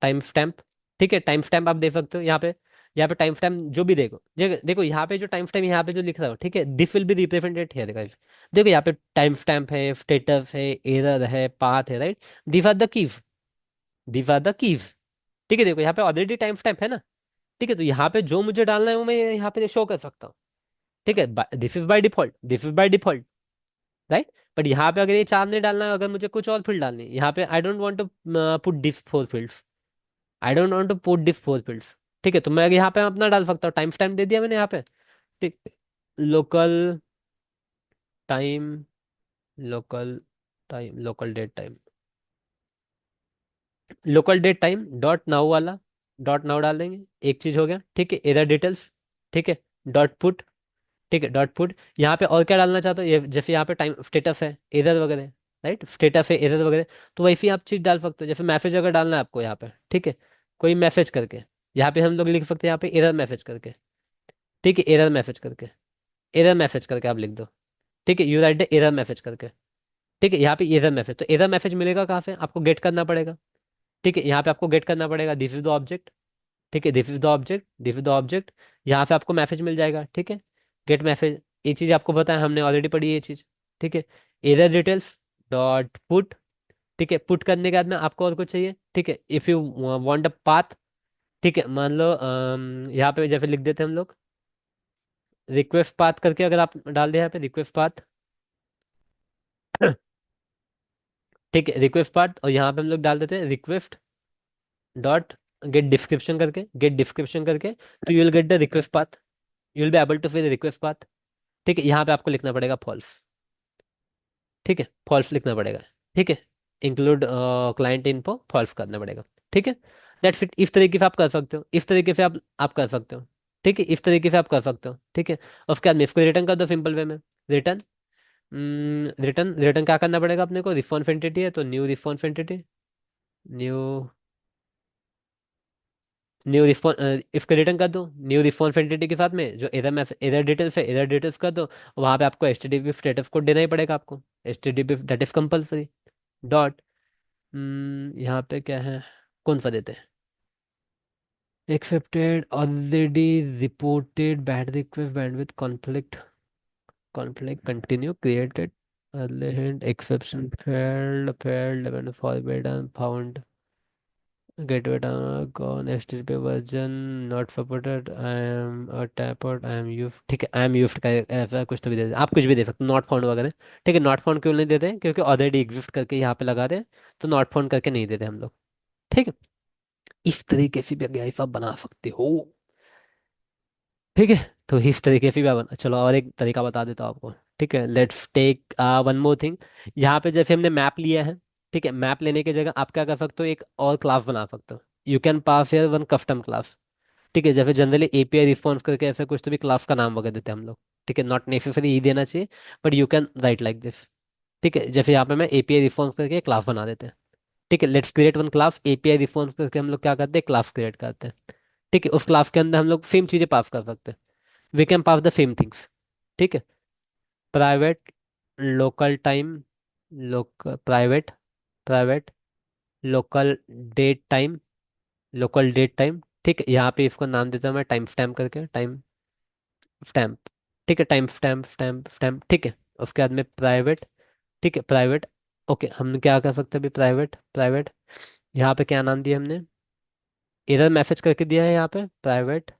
time stamp, ठीक है, टाइम स्टैम्प आप दे सकते हो यहाँ पे टाइम स्टैम्प जो भी देखो, देखो यहाँ पे जो टाइम स्टैम्प यहाँ पे जो लिख रहा हो, ठीक है, this will be represented here guys. देखो यहाँ पे टाइम स्टैम्प है, स्टेटस है, एरर है, पाथ है, right, these are the keys, these are the keys, ठीक है। देखो यहाँ पे ऑलरेडी टाइम स्टैम्प है ना, ठीक है, तो यहाँ पे जो मुझे डालना है वो मैं यहाँ पे शो कर सकता हूँ, ठीक है, this is by default, this is by default, right. But यहाँ पे अगर ये चार नहीं डालना है, अगर मुझे कुछ और फील्ड डालनी है यहाँ पे, I don't want to put this four fields, I don't want to put this four fields, ठीक है, तो मैं यहाँ पे अपना डाल सकता हूँ, टाइम स्टैम्प दे दिया मैंने यहाँ पे, ठीक, local time, local time, local date time, local date time dot now वाला, डॉट नाउ डाल देंगे, एक चीज हो गया, ठीक है, एरर डिटेल्स, ठीक है, डॉट पुट, ठीक है, डॉट पुट। यहाँ पे और क्या डालना चाहते हो, ये जैसे यहाँ पे टाइम स्टेटस है, एरर वगैरह, राइट, स्टेटस है, एरर वगैरह, तो वैसे ही आप चीज डाल सकते हो, जैसे मैसेज अगर डालना है आपको यहाँ पे, ठीक है, कोई मैसेज करके, यहाँ पे हम लोग लिख सकते हैं यहाँ पे एरर मैसेज करके, ठीक है, एरर मैसेज करके, एरर मैसेज करके आप लिख दो, ठीक है, you right the error message करके, ठीक है, यहाँ पे एरर मैसेज, तो एरर मैसेज मिलेगा कहाँ से, आपको गेट करना पड़ेगा, ठीक है, यहाँ पे आपको गेट करना पड़ेगा, दिस इज द ऑब्जेक्ट, ठीक है, this is the object, this is the object, यहाँ से आपको मैसेज मिल जाएगा, ठीक है, गेट मैसेज, ये चीज़ आपको पता है, हमने ऑलरेडी पढ़ी है ये चीज़, ठीक है, एरर डिटेल्स डॉट पुट, ठीक है, पुट करने के बाद में आपको और कुछ चाहिए, ठीक है, if you want a path, ठीक है, मान लो यहाँ पे जैसे लिख देते हैं हम लोग, रिक्वेस्ट पाथ करके अगर आप डाल दिया यहाँ पे रिक्वेस्ट पाथ, ठीक है, रिक्वेस्ट पाथ, और यहाँ पे हम लोग डाल देते हैं रिक्वेस्ट डॉट गेट डिस्क्रिप्शन करके, गेट डिस्क्रिप्शन करके, तो you will get the request path, you will be able to fill the request path, ठीक है, यहाँ पे आपको लिखना पड़ेगा फॉल्स, ठीक है, फॉल्स लिखना पड़ेगा, ठीक है, इंक्लूड क्लाइंट इन्फो फॉल्स करना पड़ेगा, ठीक है, दैट्स इट। इस तरीके से आप कर सकते हो, इस तरीके से आप कर सकते हो, ठीक है, इस तरीके से आप कर सकते हो, ठीक है। उसके बाद में इसको रिटर्न कर दो सिंपल वे में, रिटर्न, रिटर्न, रिटर्न क्या करना पड़ेगा अपने को, रिस्पॉन्स एंटिटी है तो new response entity, new, new response, इसको रिटर्न कर दो न्यू रिस्पॉन्स एंटिटी के साथ में जो एरर में एरर डिटेल्स है, एरर डिटेल्स कर दो, वहाँ पे आपको H T T P status code देना ही पड़ेगा आपको, H T T P that is compulsory, dot, यहाँ पे क्या है, कौन सा देते हैं, accepted, already, reported, bad request, bandwidth, conflict, continue, created, early hint, exception, failed, event forbidden, found, gateway gone, HTTP version not supported, I am a teapot, I am used. ठीक है, आई एम यूज्ड का ऐसा कुछ तो भी दे दे, आप कुछ भी दे सकते नॉट फाउंड वगैरह। ठीक है, नॉट फाउंड क्यों नहीं देते, क्योंकि ऑलरेडी एग्जिस्ट करके यहाँ पे लगा दे, तो नॉट फाउंड करके नहीं देते हम लोग। ठीक है, इस तरीके से भी आप बना सकते हो। ठीक है, तो इस तरीके से भी चलो और एक तरीका बता देता हूँ आपको। ठीक है, let's take one more thing. यहाँ पे जैसे हमने मैप लिया है, ठीक है, मैप लेने की जगह आप क्या कर सकते हो, एक और क्लास बना सकते हो। You can pass here one custom class. ठीक है, जैसे जनरली एपीआई रिस्पॉन्स करके ऐसा कुछ तो भी क्लास का नाम वगैरह देते हैं हम लोग। ठीक है, नॉट नेसेसरी ही देना चाहिए, but you can right like this. ठीक है, जैसे यहाँ पे मैं एपीआई रिस्पॉन्स करके क्लास बना देते हैं। ठीक है, let's create one class API response करके हम लोग क्या करते हैं, क्लास क्रिएट करते हैं। ठीक है, उस क्लास के अंदर हम लोग सेम चीजें पास कर सकते हैं। We can pass the same things. ठीक है, private, local time, private, private, local date time, local date time. ठीक है, यहाँ पे इसको नाम देता हूँ मैं टाइम स्टैम्प करके, टाइम स्टैम्प। ठीक है, टाइम स्टैम्प, स्टैम्प, स्टैम्प। ठीक है, उसके बाद में प्राइवेट। ठीक है, प्राइवेट। ओके, हम क्या कर सकते हैं अभी, प्राइवेट, प्राइवेट, यहाँ पे क्या नाम दिया हमने, एरर मैसेज करके दिया है यहाँ पे प्राइवेट।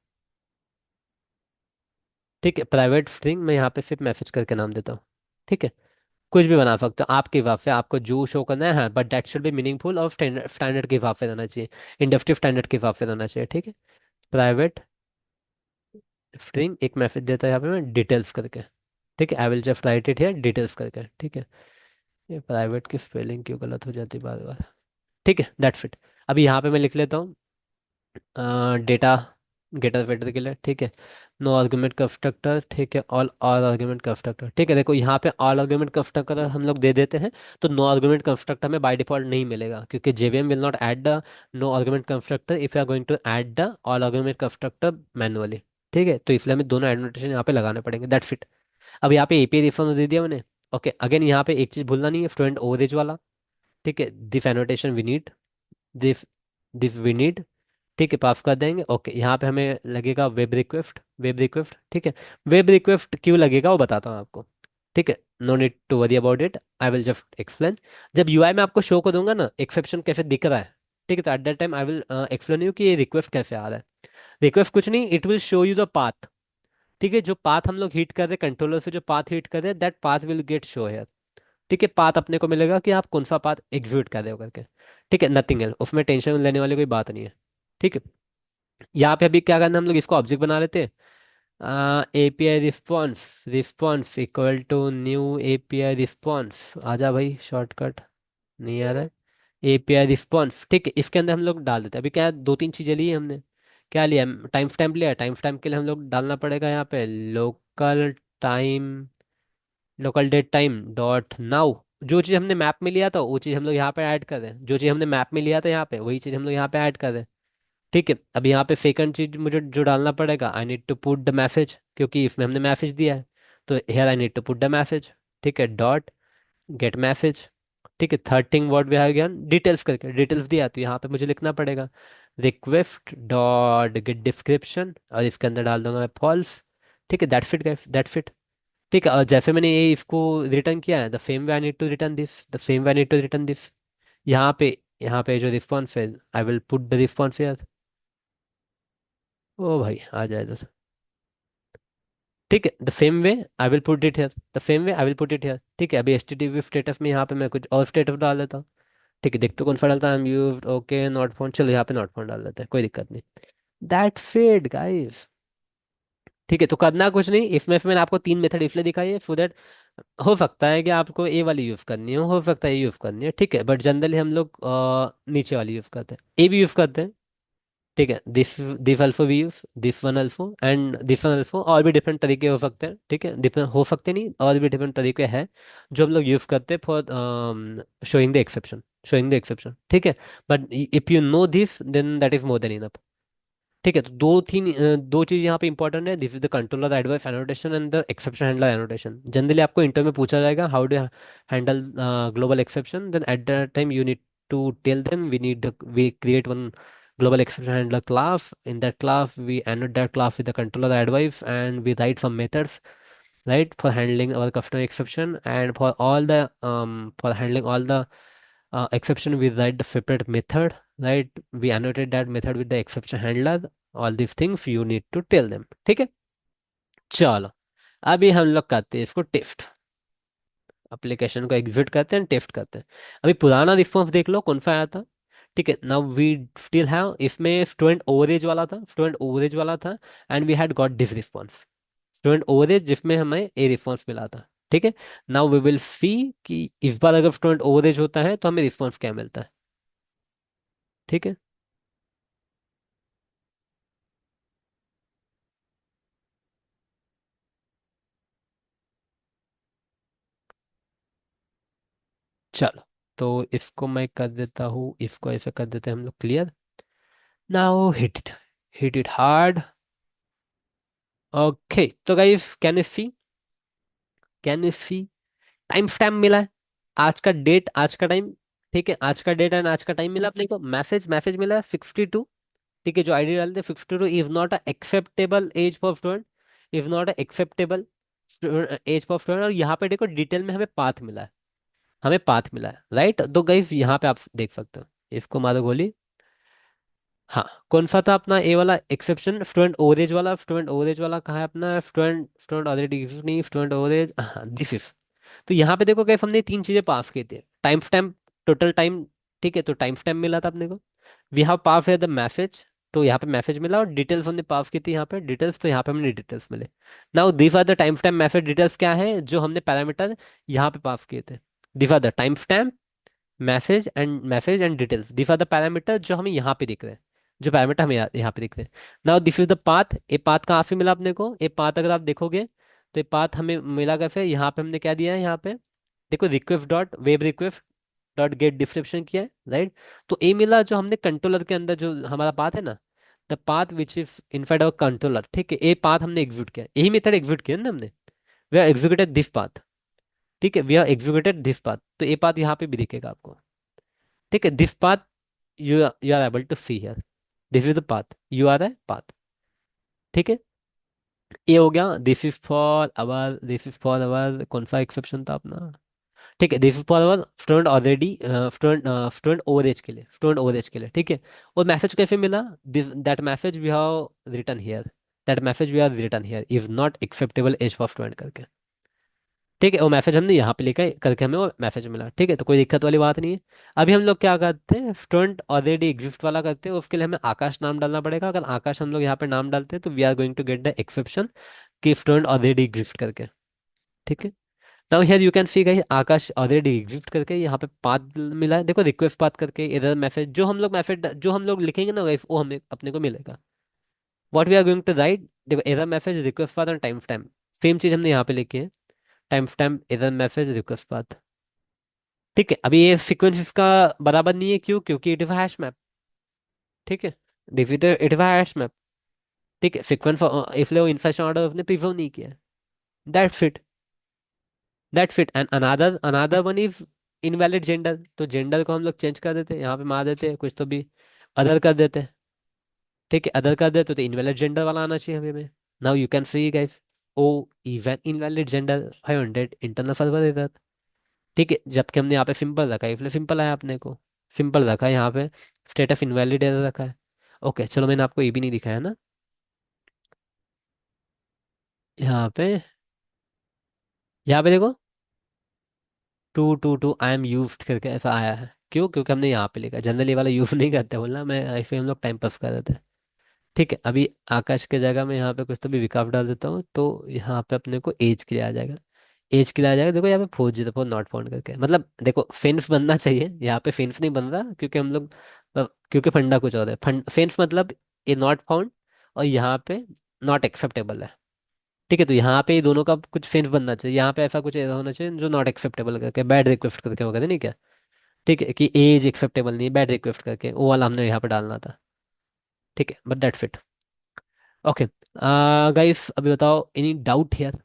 ठीक है, प्राइवेट स्ट्रिंग मैं यहाँ पे सिर्फ मैसेज करके नाम देता हूँ। ठीक है, कुछ भी बना सकते हो आपके हिसाब से, आपको जो शो करना है, but that should be meaningful और स्टैंडर्ड स्टैंडर्ड के हिसाब से रहना चाहिए, इंडस्ट्री स्टैंडर्ड के हिसाब से रहना चाहिए। ठीक है, प्राइवेट स्ट्रिंग एक मैसेज देता है यहाँ पे मैं डिटेल्स करके। ठीक है, I will just right it here details करके। ठीक है, ये प्राइवेट की स्पेलिंग क्यों गलत हो जाती है बार बार। ठीक है, दैट्स इट। अभी यहाँ पे मैं लिख लेता हूँ डेटा, गेटर वेटर के लिए। ठीक है, नो आर्गुमेंट कंस्ट्रक्टर। ठीक है, ऑल ऑल आर्गुमेंट कंस्ट्रक्टर। ठीक है, देखो यहाँ पे ऑल आर्गुमेंट कंस्ट्रक्टर हम लोग दे देते हैं, तो नो आर्गुमेंट कंस्ट्रक्टर में बाय डिफॉल्ट नहीं मिलेगा, क्योंकि JVM will not add the no argument constructor if you are going to add the all argument constructor manually. ठीक है, तो इसलिए हमें दोनों एडनोटेशन यहाँ पे लगाने पड़ेंगे, दैट्स इट। अब यहाँ पे एपीआई रेफरेंस दे दिया मैंने। ओके, अगेन यहाँ पे एक चीज भूलना नहीं है, स्टूडेंट ओवरेज वाला। ठीक है, this annotation we need, this this we need. ठीक है, पास कर देंगे। ओके, यहाँ पे हमें लगेगा वेब रिक्वेस्ट, वेब रिक्वेस्ट। ठीक है, वेब रिक्वेस्ट क्यों लगेगा वो बताता हूँ आपको। ठीक है, no need to worry about it, I will just explain. जब यूआई में आपको शो करूंगा ना एक्सेप्शन कैसे दिख रहा है, ठीक है, तो eight that time I will explain you कि ये रिक्वेस्ट कैसे आ रहा है। रिक्वेस्ट कुछ नहीं, it will show you the path. ठीक है, जो पाथ हम लोग हीट कर रहे हैं कंट्रोलर से, जो पाथ हीट कर रहे हैं, that path will get show है। ठीक है, पाथ अपने को मिलेगा कि आप कौन सा पाथ एग्जीक्यूट कर रहे हो करके। ठीक है, नथिंग एल्स, उसमें टेंशन लेने वाली कोई बात नहीं है। ठीक है, यहाँ पे अभी क्या करना है, हम लोग इसको ऑब्जेक्ट बना लेते हैं। API response, response equal to new API response. आजा भाई, शॉर्टकट नहीं आ रहा है। API response. ठीक है, इसके अंदर हम लोग डाल देते हैं। अभी क्या है, दो तीन चीजें ली है हमने। क्या लिया, टाइम स्टैम्प लिया, टाइम स्टैम्प के लिए हम लोग डालना पड़ेगा यहाँ पे local time, local date time dot now. जो चीज़ हमने मैप में लिया था वो चीज़ हम लोग यहाँ पे ऐड कर दें, जो चीज़ हमने मैप में लिया था यहाँ पे वही चीज़ हम लोग यहाँ पे ऐड कर दें। ठीक है, अब यहाँ पे सेकंड चीज मुझे जो डालना पड़ेगा, I need to put the message, क्योंकि इसमें हमने मैसेज दिया है, तो here I need to put the message. ठीक है, डॉट गेट मैसेज। ठीक है, third thing what we have given, details करके डिटेल्स दिया, तो यहाँ पे मुझे लिखना पड़ेगा रिक्वेस्ट डॉट गेट डिस्क्रिप्शन, और इसके अंदर डाल दूंगा मैं फॉल्स। ठीक है, that's it guys, that's it. ठीक है, और जैसे मैंने ये इसको रिटर्न किया है, the same way I need to return this, the same way I need to return this. यहाँ पे, यहाँ पे जो रिस्पॉन्स है, I will put the response. ओ भाई आ जाए तो। ठीक है, the same way I will put it here, the same way I will put it here. ठीक है, अभी एचटीटीपी स्टेटस में यहाँ पे मैं कुछ और स्टेटस डाल देता हूँ। ठीक है, देखते कौन सा डालता है, आई am used, okay, not found, चलो यहाँ पे नॉट फाउंड डाल देते हैं, कोई दिक्कत नहीं। That's it guys. ठीक है, तो करना कुछ नहीं, इसमें से मैंने आपको तीन मेथड इसलिए दिखाई है, सो दैट हो सकता है कि आपको ए वाली यूज़ करनी हो सकता है ये यूज़ करनी है। ठीक है, बट जनरली हम लोग नीचे वाली यूज़ करते हैं, ए भी यूज़ करते हैं। ठीक है, this alpho we use this one alpho and this one alpho, और भी डिफरेंट तरीके हो सकते हैं। ठीक है, डिफरेंट हो सकते नहीं, और भी डिफरेंट तरीके हैं जो हम लोग यूज करते हैं for showing the exception, showing the exception. ठीक है, but if you know this then that is more than enough. ठीक है, तो दो चीज यहाँ पे इंपॉर्टेंट है, this is the controller advice annotation and the exception handler annotation. Generally आपको इंटरव्यू में पूछा जाएगा how do handle global exception, then at that time you need to tell them we need we create one global exception handler class. In that class, we annotate that class with the controller advice, and we write some methods, right, for handling our customer exception. And for all the for handling all the exception, we write the separate method, right? We annotate that method with the exception handler. All these things you need to tell them, ठीक है? चलो, अभी हम लोग करते हैं इसको test. Application को एग्जीक्यूट करते हैं, टेस्ट करते हैं। अभी पुराना रिस्पॉन्स देख लो कौन सा आया था। ठीक है, नाउ वी स्टिल हैव, इसमें स्टूडेंट ओवरेज वाला था, स्टूडेंट ओवरेज वाला था, and we had got this response, student overage, जिसमें हमें ए रिस्पॉन्स मिला था। ठीक है, नाउ वी विल सी कि इस बार अगर स्टूडेंट ओवरेज होता है तो हमें रिस्पॉन्स क्या मिलता है। ठीक है, चलो, तो इसको मैं कर देता हूँ, इसको ऐसे कर देते हैं हम लोग, clear. Now hit it hard. Okay, तो guys can you see time stamp मिला है, आज का डेट, आज का टाइम। ठीक है, आज का डेट एंड आज का टाइम मिला अपने को, मैसेज मैसेज मिला है 62। ठीक है, जो आईडी डालते 52 is not a acceptable as for student, is not a acceptable as for student. और यहाँ पे देखो डिटेल में हमें पाथ मिला है, हमें पाथ मिला है, राइट। तो गाइस यहाँ पे आप देख सकते हो, इसको मारो गोली। हाँ, कौन सा था अपना ए वाला एक्सेप्शन, स्टूडेंट ओवरेज वाला। स्टूडेंट ओवरेज वाला कहाँ है अपना, स्टूडेंट स्टूडेंट ऑलरेडी नहीं, स्टूडेंट ओवरेज, हाँ दिस इज। तो यहाँ पे देखो कैसे हमने तीन चीजें पास की थी, टाइम स्टैम्प, टोटल टाइम। ठीक है, तो टाइम स्टैम्प मिला था अपने को, वी हैव पास है द मैसेज, तो यहाँ पे मैसेज मिला, और डिटेल्स हमने पास की थी यहाँ पे डिटेल्स, तो यहाँ पे हमने डिटेल्स मिले। Now these are the time stamp message details, क्या है जो हमने पैरामीटर यहाँ पे पास किए थे। These are the time stamp message and details, this are the parameter जो हमें यहाँ पे दिख रहे हैं, जो पैरामीटर हमें यहाँ पे दिख रहे हैं। Now this is the path, a path कहाँ से मिला अपने को, ए पाथ अगर आप देखोगे तो ये पाथ हमें मिला कैसे, यहाँ पे हमने क्या दिया है, यहाँ पे देखो, request dot web request dot get description किया है, राइट। तो ए मिला जो हमने कंट्रोलर के अंदर, जो हमारा पाथ है ना, the path which is inside our controller. ठीक है, ए पाथ हमने एग्जीक्यूट किया, यही मेथड एग्जीक्यूट किया ना हमने, we are executed this path. ठीक है, we are executed this path, तो ए पाथ यहाँ पे भी दिखेगा आपको। ठीक है, this path you are able to see here, this is the path, you are the path. ठीक है, ये हो गया, दिस इज फॉर अवर कौन सा एक्सेप्शन था अपना। ठीक है, this is for our student already, student ओवरेज के लिए, स्टूडेंट ओवरेज के लिए। ठीक है, और मैसेज कैसे मिला, that message we have written here, that message we have written here is not acceptable as for student करके। ठीक है, वो मैसेज हमने यहाँ पे लिखा है करके हमें वो मैसेज मिला। ठीक है, तो कोई दिक्कत वाली बात नहीं है। अभी हम लोग क्या करते हैं, स्टूडेंट ऑलरेडी एग्जिस्ट वाला करते हैं, उसके लिए हमें आकाश नाम डालना पड़ेगा। अगर आकाश हम लोग यहाँ पे नाम डालते हैं तो we are going to get the exception कि स्टूडेंट ऑलरेडी एग्जिस्ट करके। ठीक है, now here you can see guys, Akash already exist करके यहाँ पे पाथ मिला है, देखो रिक्वेस्ट पाथ करके, इधर मैसेज, जो हम लोग लिखेंगे ना गाइस, वो हमें अपने को मिलेगा। What we are going to write, देखो एरर मैसेज, रिक्वेस्ट पाथ और टाइम स्टैम्प, सेम चीज हमने यहाँ पे लिखी है, time stamp, error message, request path. ठीक है, अभी ये सीक्वेंस इसका बराबर नहीं है, क्यों, क्योंकि इट इज हैश मैप। ठीक है, digital it is hash map. ठीक है, सीक्वेंस इसलिए वो इंसर्शन ऑर्डर उसने प्रिजर्व नहीं किया। That's it, that's it. And another another one is invalid gender, तो जेंडर को हम लोग चेंज कर देते हैं, यहाँ पे मार देते हैं कुछ तो भी, अदर कर देते हैं। ठीक है, अदर कर देते तो इनवैलिड जेंडर वाला आना चाहिए हमें। Now you can see guys, oh even invalid gender 500 internal server error. ठीक है, जबकि हमने यहाँ पे सिंपल रखा है, इसलिए सिंपल आया अपने को, सिंपल रखा है यहाँ पे, स्टेटस इनवैलिड एरर रखा है। ओके, चलो, मैंने आपको ये भी नहीं दिखाया ना, यहाँ पे, यहाँ पे देखो, to to to I am used करके ऐसा आया है, क्यों, क्योंकि हमने यहाँ पे लिखा, जनरली वाला यूज नहीं करते, बोलना मैं ऐसे हम लोग टाइम पास कर देते हैं। ठीक है, अभी आकाश के जगह में यहाँ पे कुछ तो भी विकास डाल देता हूँ, तो यहाँ पे अपने को एज के लिए आ जाएगा, एज के लिए आ जाएगा। देखो यहाँ पे 404 नॉट फाउंड करके, मतलब देखो फेंस बनना चाहिए, यहाँ पे फेंस नहीं बन रहा, क्योंकि हम लोग क्योंकि फंडा कुछ और है, फंड फेंस मतलब ये नॉट फाउंड, और यहाँ पे नॉट एक्सेप्टेबल है। ठीक है, तो यहाँ पे ये दोनों का कुछ फेंस बनना चाहिए, यहाँ पे ऐसा कुछ ऐसा होना चाहिए जो नॉट एक्सेप्टेबल करके, बैड रिक्वेस्ट करके वगैरह, नहीं क्या। ठीक है, कि एज एक्सेप्टेबल नहीं है, बैड रिक्वेस्ट करके, वो वाला हमने यहाँ पे डालना था। ठीक है, but that's it. Okay, guys अभी बताओ, any doubt here.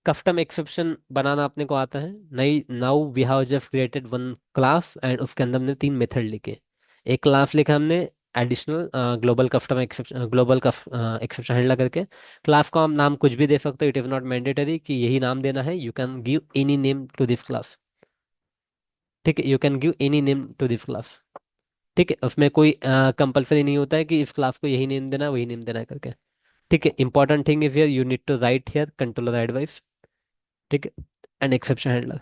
Custom exception बनाना अपने को आता है नहीं? Now we have just created one class एंड उसके अंदर हमने 3 मेथड लिखे। एक क्लास लिखा हमने additional global custom exception, global exception handler करके। क्लास को हम नाम कुछ भी दे सकते हो, इट इज़ नॉट मैंडेटरी कि यही नाम देना है, you can give any name to this class. ठीक है, you can give any name to this class. ठीक है, उसमें कोई कंपलसरी नहीं होता है कि इस क्लास को यही नेम देना है, वही नेम देना है करके। ठीक है, important thing is here you need to write here controller advice. ठीक है, एंड एक्सेप्शन हैंडलर।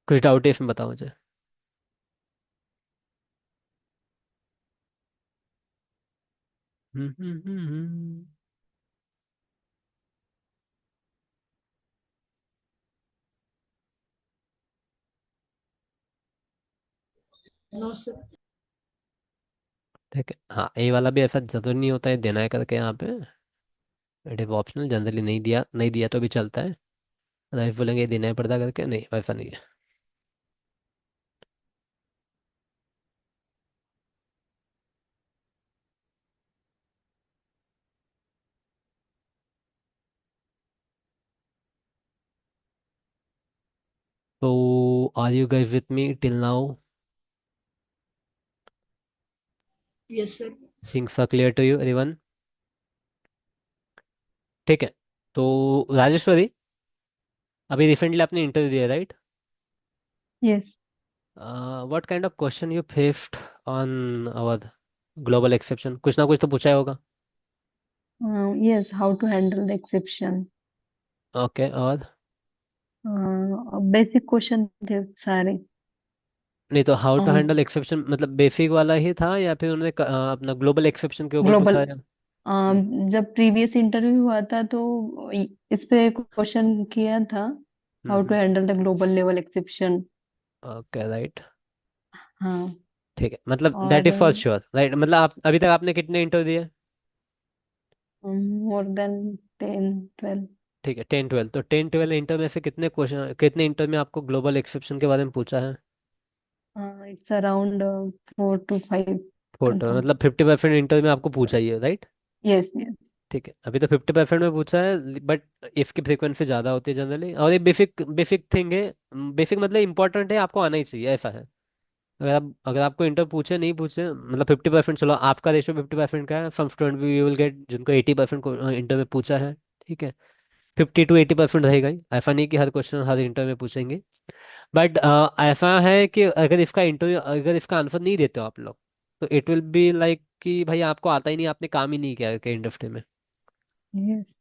कुछ डाउट है इसमें, बताओ मुझे। हम्म। No sir. ठीक है, हाँ, ए वाला भी ऐसा जरूरी नहीं होता है देना है करके यहाँ पे। इट इज ऑप्शनल, जनरली नहीं दिया, नहीं दिया तो भी चलता है। अदरवाइज बोलेंगे ये देना ही पड़ता करके, नहीं वैसा नहीं है। तो are you guys with me till now? Yes sir. Things are clear to you everyone? ठीक है, तो राजेश्वरी, अभी रिसेंटली आपने इंटरव्यू दिया, right? Yes. What kind of question you faced on our global exception? कुछ ना कुछ तो पूछा ही होगा। Yes, how to handle the exception. Okay, और? बेसिक क्वेश्चन थे सारे। नहीं तो हाउ टू हैंडल एक्सेप्शन मतलब बेसिक वाला ही था, या फिर उन्होंने अपना ग्लोबल एक्सेप्शन के ऊपर ग्लोबल, पूछा या? हम्म। जब प्रीवियस इंटरव्यू हुआ था तो इस पे क्वेश्चन किया था, how to hmm. Handle the global level exception. Okay, right. हाँ। ठीक है, मतलब दैट और इज फॉर श्योर, राइट? मतलब आप अभी तक आपने कितने इंटरव्यू दिए? More than 10-12। ठीक है, 10-12, तो 10-12 इंटर में से कितने क्वेश्चन, कितने इंटर में आपको ग्लोबल एक्सेप्शन के बारे में पूछा है? It's around 4 to 5 photo confirm. मतलब 50% इंटर में आपको पूछा ही है, राइट? Yes yes. ठीक है, अभी तो 50% में पूछा है, बट इसकी फ्रीक्वेंसी ज़्यादा होती है जनरली, और ये बेसिक बेसिक थिंग है। बेसिक मतलब इंपॉर्टेंट है, आपको आना ही चाहिए, ऐसा है। अगर आपको इंटर पूछे नहीं पूछे, मतलब 50%, चलो आपका रेशो 50% का है, सम स्टूडेंट भी यू विल गेट जिनको 80% को इंटर में पूछा है। ठीक है, 50 to 80% रहेगा ही, ऐसा नहीं कि हर क्वेश्चन हर इंटर में पूछेंगे। बट ऐसा है कि अगर इसका इंटरव्यू, अगर इसका आंसर नहीं देते हो आप लोग, तो इट विल बी लाइक कि भाई आपको आता ही नहीं, आपने काम ही नहीं किया इंडस्ट्री में। यस।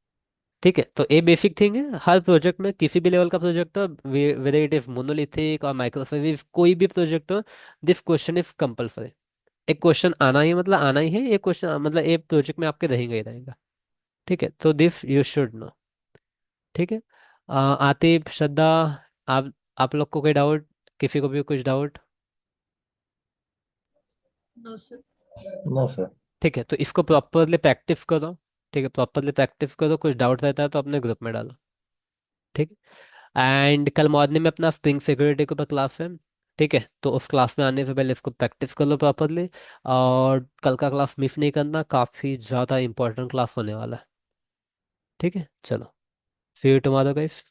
ठीक है, तो ये बेसिक थिंग है, हर प्रोजेक्ट में किसी भी लेवल का प्रोजेक्ट हो, वेदर इट इज मोनोलिथिक और माइक्रो सर्विस, कोई भी प्रोजेक्ट हो, दिस क्वेश्चन इज कंपलसरी। एक क्वेश्चन आना ही मतलब आना ही है, एक क्वेश्चन मतलब एक प्रोजेक्ट में आपके रहेगा ही रहेगा। ठीक है, तो दिस यू शुड नो। ठीक है, आतिफ, श्रद्धा, आप लोग को कोई डाउट? किसी को भी कुछ doubt? No sir. No sir. ठीक है, तो इसको प्रॉपरली प्रैक्टिस करो। ठीक है, प्रॉपरली प्रैक्टिस करो, कुछ डाउट रहता है तो अपने ग्रुप में डालो। ठीक है, एंड कल मॉर्निंग में अपना स्प्रिंग सिक्योरिटी के ऊपर क्लास है। ठीक है, तो उस क्लास में आने से पहले इसको प्रैक्टिस कर लो प्रॉपरली, और कल का क्लास मिस नहीं करना, काफ़ी ज़्यादा इंपॉर्टेंट क्लास होने वाला है। ठीक है, चलो, सी यू टुमारो गाइस।